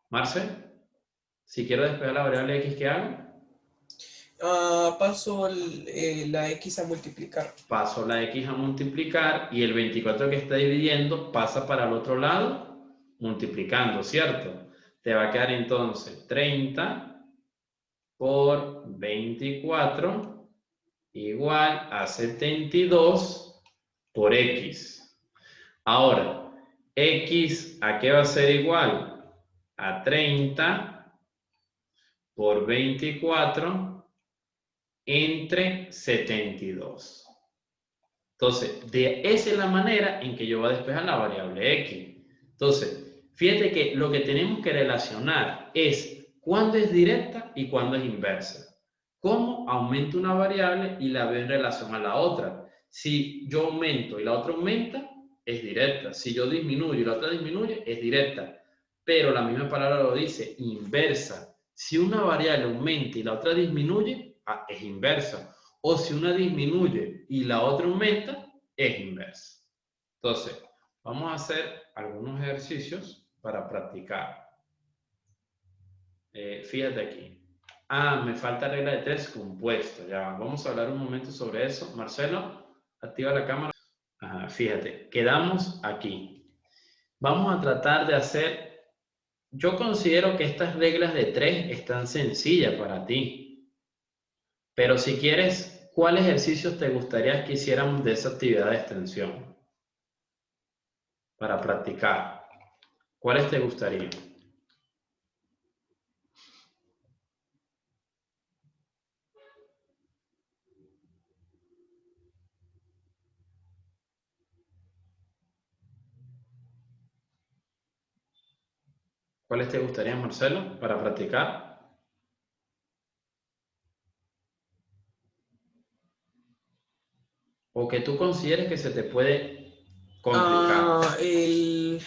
Marcelo, si quiero despejar la variable X, ¿qué hago? Paso la X a multiplicar. Paso la X a multiplicar y el 24 que está dividiendo pasa para el otro lado multiplicando, ¿cierto? Te va a quedar entonces 30 por 24 igual a 72 por X. Ahora, X, ¿a qué va a ser igual? A 30 por 24 entre 72. Entonces, esa es la manera en que yo voy a despejar la variable X. Entonces, fíjate que lo que tenemos que relacionar es cuándo es directa y cuándo es inversa. Cómo aumento una variable y la veo en relación a la otra. Si yo aumento y la otra aumenta, es directa. Si yo disminuyo y la otra disminuye, es directa. pero la misma palabra lo dice, inversa. Si una variable aumenta y la otra disminuye, es inversa. O si una disminuye y la otra aumenta, es inversa. Entonces, vamos a hacer algunos ejercicios para practicar. Fíjate aquí. Me falta regla de 3 compuesta. Ya, vamos a hablar un momento sobre eso. Marcelo, activa la cámara. Ajá, fíjate, quedamos aquí. Vamos a tratar de hacer... Yo considero que estas reglas de 3 están sencillas para ti. Pero si quieres, ¿cuáles ejercicios te gustaría que hiciéramos de esa actividad de extensión? Para practicar. ¿Cuáles te gustaría? ¿Cuáles te gustaría, Marcelo, para practicar? O que tú consideres que se te puede complicar. El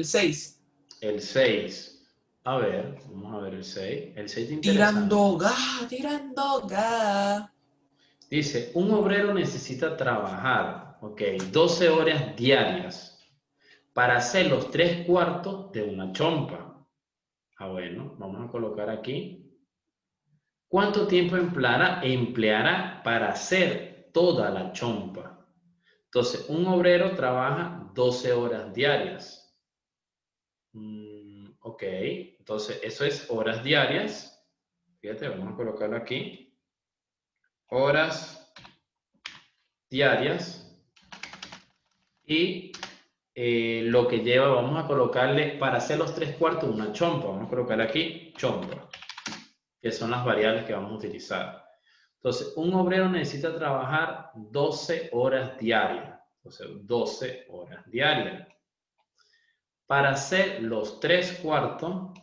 6. El 6. A ver, vamos a ver el 6. El 6 te interesante. Tirando ga. Dice, un obrero necesita trabajar, 12 horas diarias para hacer los 3/4 de una chompa. Bueno, vamos a colocar aquí. ¿Cuánto tiempo empleará para hacer toda la chompa? Entonces, un obrero trabaja 12 horas diarias. Entonces eso es horas diarias. Fíjate, vamos a colocarlo aquí. Horas diarias. Y lo que lleva, vamos a colocarle, para hacer los 3/4, una chompa. Vamos a colocar aquí chompa, que son las variables que vamos a utilizar. Entonces, un obrero necesita trabajar 12 horas diarias. Entonces, 12 horas diarias. Para hacer los 3/4,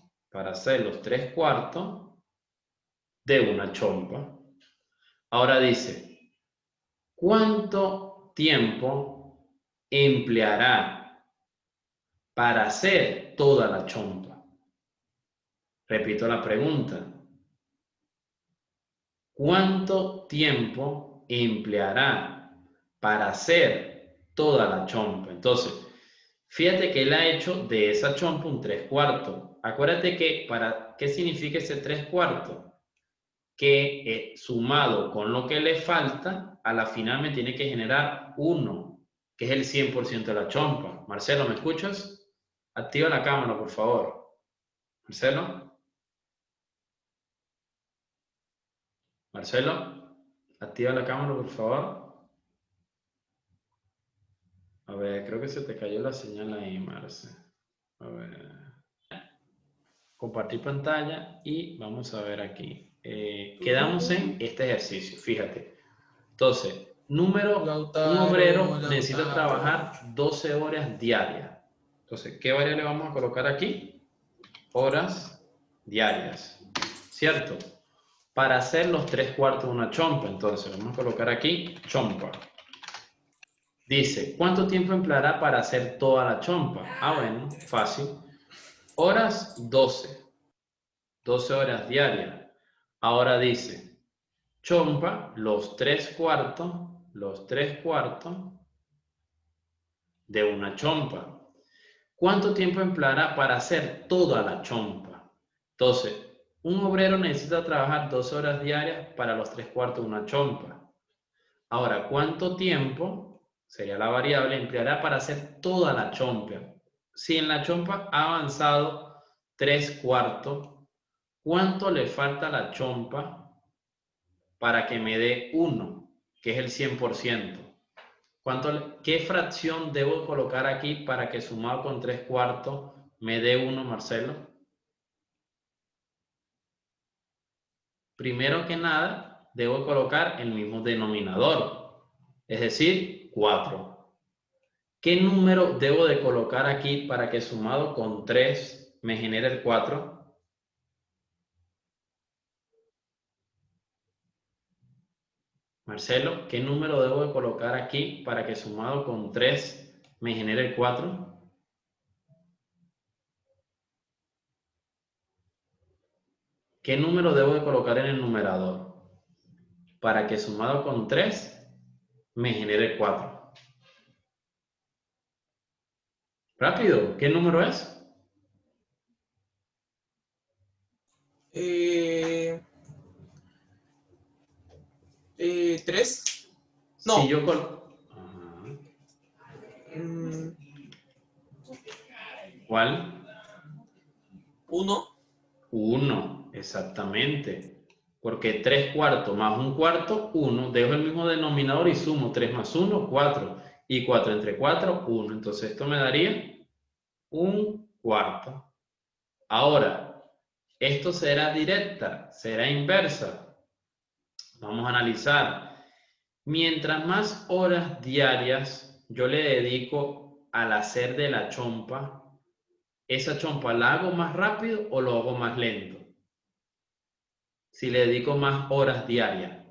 de una chompa. Ahora dice, ¿cuánto tiempo empleará para hacer toda la chompa? Repito la pregunta. ¿Cuánto tiempo empleará para hacer toda la chompa? Entonces, fíjate que él ha hecho de esa chompa un 3/4. Acuérdate que ¿qué significa ese 3/4? Que sumado con lo que le falta, a la final me tiene que generar 1, que es el 100% de la chompa. Marcelo, ¿me escuchas? Activa la cámara, por favor. Marcelo. Marcelo, activa la cámara, por favor. A ver, creo que se te cayó la señal ahí, Marce. A ver. Compartir pantalla y vamos a ver aquí. Quedamos en este ejercicio, fíjate. Entonces, un obrero necesita trabajar 12 horas diarias. Entonces, ¿qué variable vamos a colocar aquí? Horas diarias, ¿cierto? Para hacer los 3/4 de una chompa. Entonces, vamos a colocar aquí chompa. Dice, ¿cuánto tiempo empleará para hacer toda la chompa? Bueno, fácil. Horas, 12. 12 horas diarias. Ahora dice, chompa, los 3/4 de una chompa. ¿Cuánto tiempo empleará para hacer toda la chompa? Entonces, un obrero necesita trabajar 12 horas diarias para los 3/4 de una chompa. Ahora, ¿cuánto tiempo, sería la variable, empleará para hacer toda la chompa? Si en la chompa ha avanzado 3/4, ¿cuánto le falta a la chompa para que me dé 1, que es el 100%? ¿Qué fracción debo colocar aquí para que sumado con 3/4 me dé 1, Marcelo? Primero que nada, debo colocar el mismo denominador, es decir, 4. ¿Qué número debo de colocar aquí para que sumado con 3 me genere el 4? Marcelo, ¿qué número debo de colocar aquí para que sumado con 3 me genere el 4? ¿qué número debo de colocar en el numerador para que sumado con 3 me genere 4? Rápido, ¿qué número es? ¿Tres? Si No. yo ¿Cuál? 1. 1, exactamente. Porque 3 cuartos más un cuarto, 1. Dejo el mismo denominador y sumo 3 más 1, 4. Y 4 entre 4, 1. Entonces esto me daría un cuarto. Ahora, ¿esto será directa? ¿Será inversa? Vamos a analizar. Mientras más horas diarias yo le dedico al hacer de la chompa, ¿esa chompa la hago más rápido o lo hago más lento? Si le dedico más horas diarias.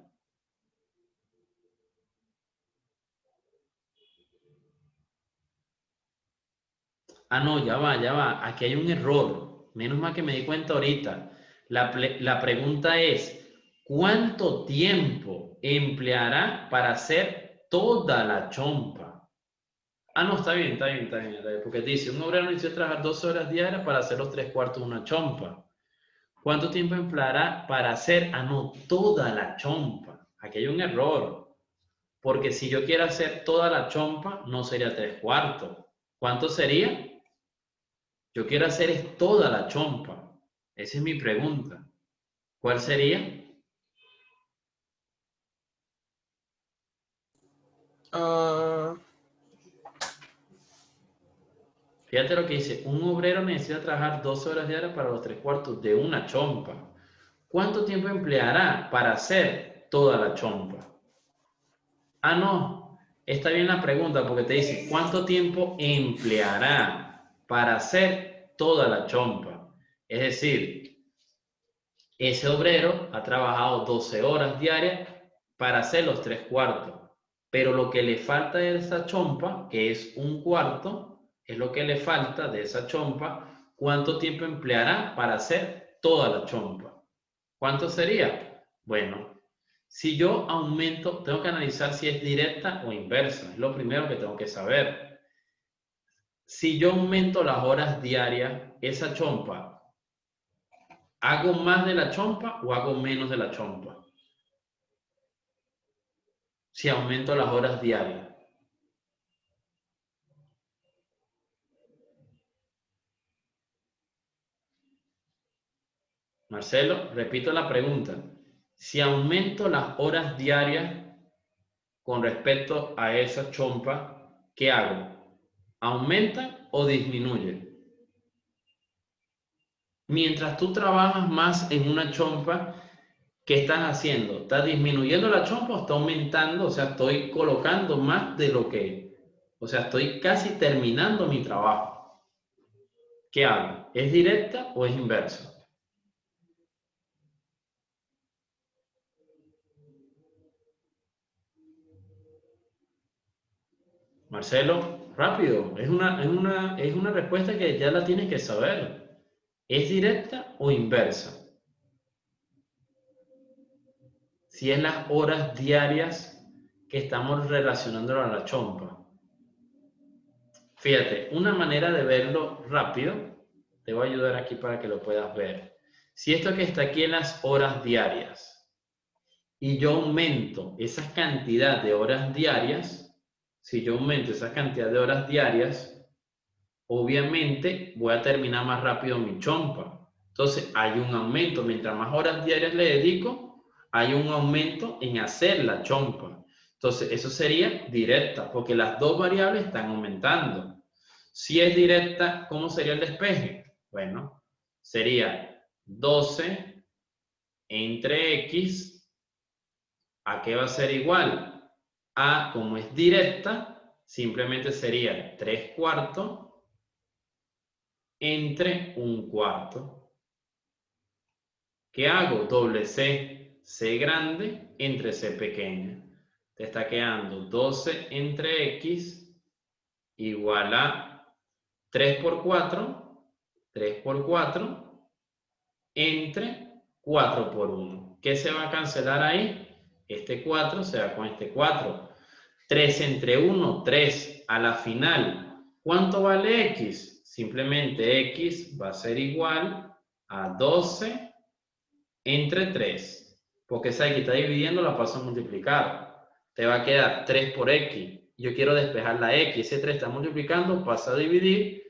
Ah, no, ya va, ya va. Aquí hay un error. Menos mal que me di cuenta ahorita. La pregunta es, ¿cuánto tiempo empleará para hacer toda la chompa? Ah, no, está bien, está bien, está bien, está bien. Porque dice, un obrero necesita trabajar 12 horas diarias para hacer los 3 cuartos de una chompa. ¿Cuánto tiempo empleará para hacer, no, toda la chompa? Aquí hay un error. Porque si yo quiero hacer toda la chompa, no sería 3 cuartos. ¿Cuánto sería? Yo quiero hacer es toda la chompa. Esa es mi pregunta. ¿Cuál sería? Ah, Fíjate lo que dice. Un obrero necesita trabajar 12 horas diarias para los 3 cuartos de una chompa. ¿Cuánto tiempo empleará para hacer toda la chompa? Ah, no. Está bien la pregunta porque te dice, ¿cuánto tiempo empleará para hacer toda la chompa? Es decir, ese obrero ha trabajado 12 horas diarias para hacer los 3 cuartos, pero lo que le falta de esa chompa, que es un cuarto, es lo que le falta de esa chompa. ¿Cuánto tiempo empleará para hacer toda la chompa? ¿Cuánto sería? Bueno, si yo aumento, tengo que analizar si es directa o inversa. Es lo primero que tengo que saber. Si yo aumento las horas diarias, esa chompa, ¿hago más de la chompa o hago menos de la chompa? Si aumento las horas diarias. Marcelo, repito la pregunta. Si aumento las horas diarias con respecto a esa chompa, ¿qué hago? ¿Aumenta o disminuye? Mientras tú trabajas más en una chompa, ¿qué estás haciendo? ¿Estás disminuyendo la chompa o está aumentando? O sea, estoy colocando más de lo que... O sea, estoy casi terminando mi trabajo. ¿Qué hago? ¿Es directa o es inversa? Marcelo, rápido, es una respuesta que ya la tienes que saber. ¿Es directa o inversa? Si es las horas diarias que estamos relacionándolo a la chompa. Fíjate, una manera de verlo rápido, te voy a ayudar aquí para que lo puedas ver. Si esto que está aquí en las horas diarias y yo aumento esa cantidad de horas diarias, si yo aumento esa cantidad de horas diarias, obviamente voy a terminar más rápido mi chompa. Entonces hay un aumento, mientras más horas diarias le dedico, hay un aumento en hacer la chompa. Entonces eso sería directa, porque las dos variables están aumentando. Si es directa, ¿cómo sería el despeje? Bueno, sería 12 entre x, ¿a qué va a ser igual? A, como es directa, simplemente sería 3 cuartos entre un cuarto. ¿Qué hago? Doble C, C grande entre C pequeña. Te está quedando 12 entre X igual a 3 por 4 entre 4 por 1. ¿Qué se va a cancelar ahí? Este 4 se va con este 4. 3 entre 1, 3. A la final, ¿cuánto vale X? Simplemente X va a ser igual a 12 entre 3. Porque esa X está dividiendo, la paso a multiplicar. Te va a quedar 3 por X. Yo quiero despejar la X. Ese 3 está multiplicando, pasa a dividir.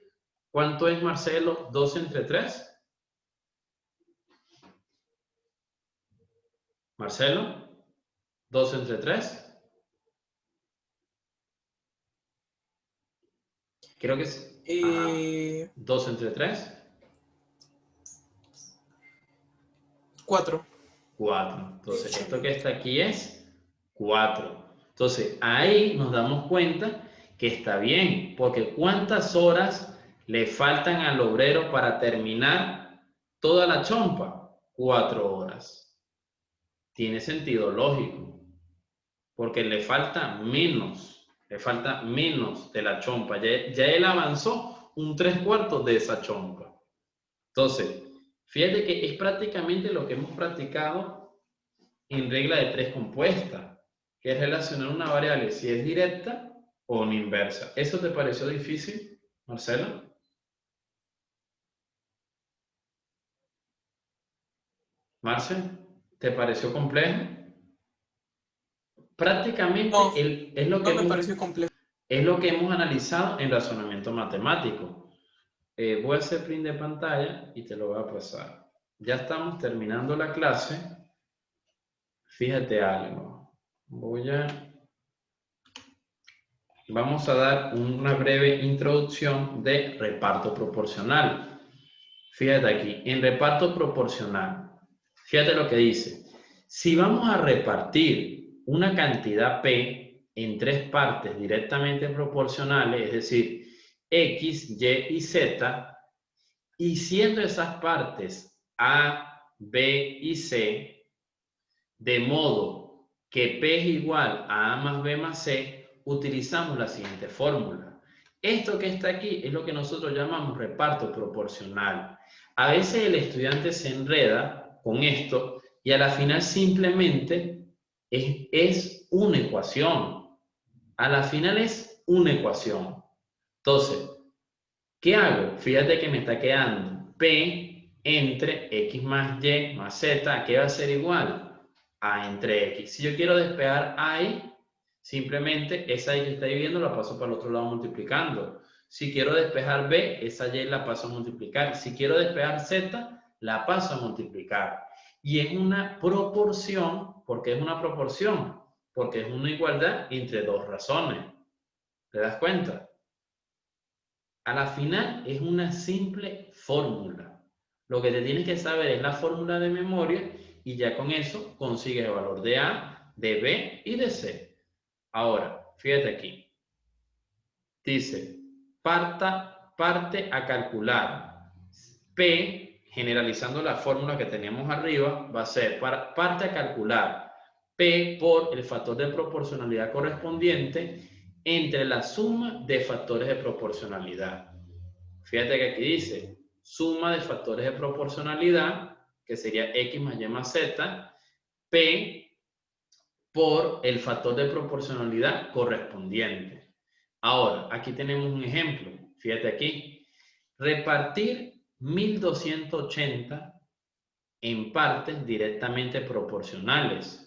¿Cuánto es, Marcelo? 12 entre 3. Marcelo, 12 entre 3. Creo que es 2 entre 3. 4. 4. Entonces, esto que está aquí es 4. Entonces, ahí nos damos cuenta que está bien, porque ¿cuántas horas le faltan al obrero para terminar toda la chompa? 4 horas. Tiene sentido lógico, porque le falta menos de la chompa. Ya él avanzó un 3/4 de esa chompa. Entonces, fíjate que es prácticamente lo que hemos practicado en regla de 3 compuesta, que es relacionar una variable si es directa o una inversa. ¿Eso te pareció difícil, Marcelo? Marce, ¿te pareció complejo? Prácticamente No, es lo que no me pareció complejo. es lo que hemos analizado en razonamiento matemático. Voy a hacer print de pantalla y te lo voy a pasar. Ya estamos terminando la clase. Fíjate algo. Vamos a dar una breve introducción de reparto proporcional. Fíjate aquí, en reparto proporcional, fíjate lo que dice. Si vamos a repartir una cantidad P en 3 partes directamente proporcionales, es decir, X, Y y Z, y siendo esas partes A, B y C, de modo que P es igual a A más B más C, utilizamos la siguiente fórmula. Esto que está aquí es lo que nosotros llamamos reparto proporcional. A veces el estudiante se enreda con esto y a la final simplemente es una ecuación. A la final es una ecuación. Entonces, ¿qué hago? Fíjate que me está quedando P entre X más Y más Z, ¿qué va a ser igual? A entre X. Si yo quiero despejar A y, simplemente esa Y que está dividiendo la paso para el otro lado multiplicando. Si quiero despejar B, esa Y la paso a multiplicar. Si quiero despejar Z, la paso a multiplicar. Y es una proporción, ¿por qué es una proporción? Porque es una igualdad entre dos razones. ¿Te das cuenta? A la final es una simple fórmula. Lo que te tienes que saber es la fórmula de memoria y ya con eso consigues el valor de A, de B y de C. Ahora, fíjate aquí. Dice, parte a calcular. P, generalizando la fórmula que tenemos arriba, va a ser parte a calcular P por el factor de proporcionalidad correspondiente entre la suma de factores de proporcionalidad. Fíjate que aquí dice suma de factores de proporcionalidad, que sería X más Y más Z, P por el factor de proporcionalidad correspondiente. Ahora, aquí tenemos un ejemplo. Fíjate aquí. Repartir 1280 en partes directamente proporcionales.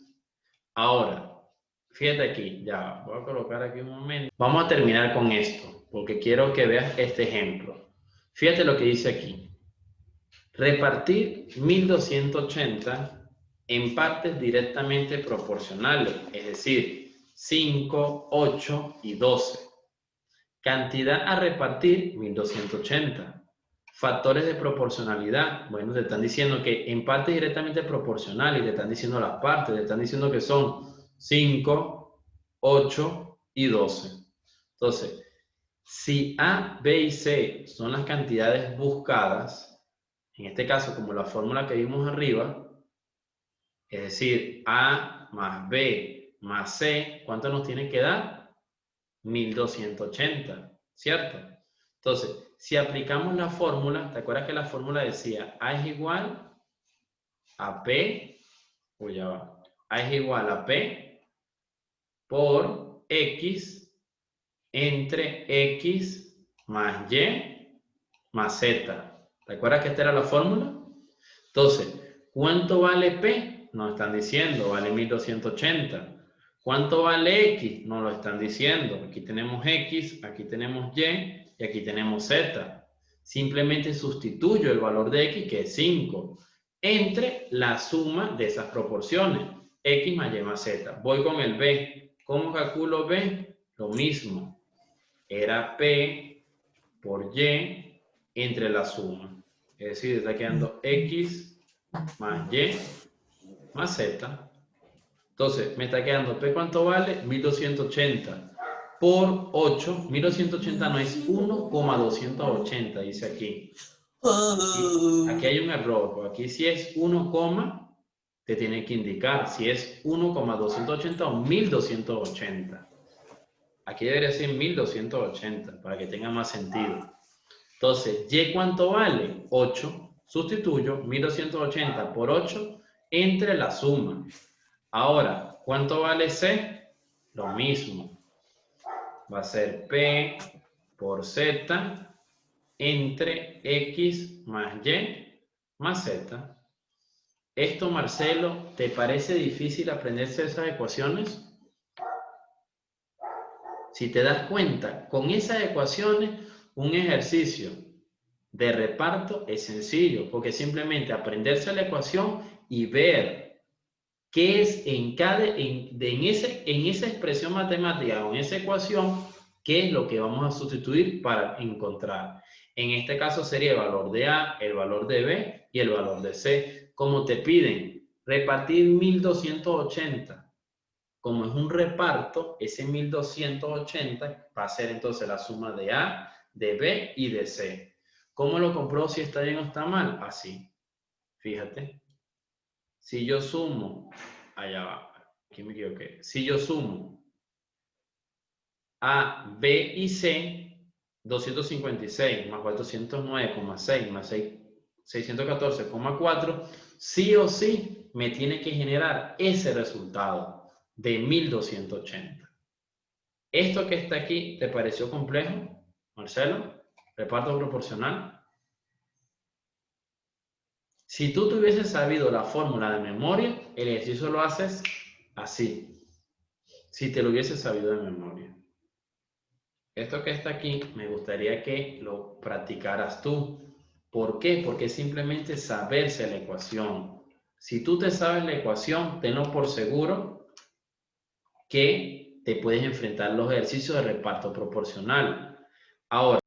Ahora, fíjate aquí, ya voy a colocar aquí un momento. Vamos a terminar con esto, porque quiero que veas este ejemplo. Fíjate lo que dice aquí. Repartir 1280 en partes directamente proporcionales, es decir, 5, 8 y 12. Cantidad a repartir, 1280. Factores de proporcionalidad. Bueno, te están diciendo que en partes directamente proporcionales, te están diciendo las partes, te están diciendo que son 5, 8 y 12. Entonces, si A, B y C son las cantidades buscadas, en este caso, como la fórmula que vimos arriba, es decir, A más B más C, ¿cuánto nos tiene que dar? 1280, ¿cierto? Entonces, si aplicamos la fórmula, ¿te acuerdas que la fórmula decía A es igual a P, o ya va, A es igual a P por X entre X más Y más Z. ¿Recuerdas que esta era la fórmula? Entonces, ¿cuánto vale P? Nos están diciendo, vale 1280. ¿Cuánto vale X? Nos lo están diciendo. Aquí tenemos X, aquí tenemos Y y aquí tenemos Z. Simplemente sustituyo el valor de X, que es 5, entre la suma de esas proporciones, X más Y más Z. Voy con el B. ¿Cómo calculo B? Lo mismo. Era P por Y entre la suma. Es decir, está quedando X más Y más Z. Entonces, me está quedando P, ¿cuánto vale? 1280 por 8. 1280 no es 1,280, dice aquí. Aquí hay un error, porque aquí si es 1, te tiene que indicar si es 1,280 o 1280. Aquí debería ser 1280 para que tenga más sentido. Entonces, ¿Y cuánto vale? 8. Sustituyo 1280 por 8 entre la suma. Ahora, ¿cuánto vale C? Lo mismo. Va a ser P por Z entre X más Y más Z. ¿Esto, Marcelo, te parece difícil aprenderse esas ecuaciones? Si te das cuenta, con esas ecuaciones, un ejercicio de reparto es sencillo, porque simplemente aprenderse la ecuación y ver qué es en esa expresión matemática o en esa ecuación, qué es lo que vamos a sustituir para encontrar. En este caso sería el valor de A, el valor de B y el valor de C. Como te piden repartir 1280. Como es un reparto, ese 1280 va a ser entonces la suma de A, de B y de C. ¿Cómo lo compruebo si está bien o está mal? Así. Fíjate. Si yo sumo, allá va, aquí me equivoqué. Si yo sumo A, B y C, 256 más 409,6 más 614,4, sí o sí me tiene que generar ese resultado de 1280. ¿Esto que está aquí te pareció complejo, Marcelo? ¿Reparto proporcional? Si tú hubieses sabido la fórmula de memoria, el ejercicio lo haces así. Si te lo hubieses sabido de memoria. Esto que está aquí, me gustaría que lo practicaras tú. ¿Por qué? Porque simplemente saberse la ecuación. Si tú te sabes la ecuación, tenlo por seguro que te puedes enfrentar los ejercicios de reparto proporcional. Ahora,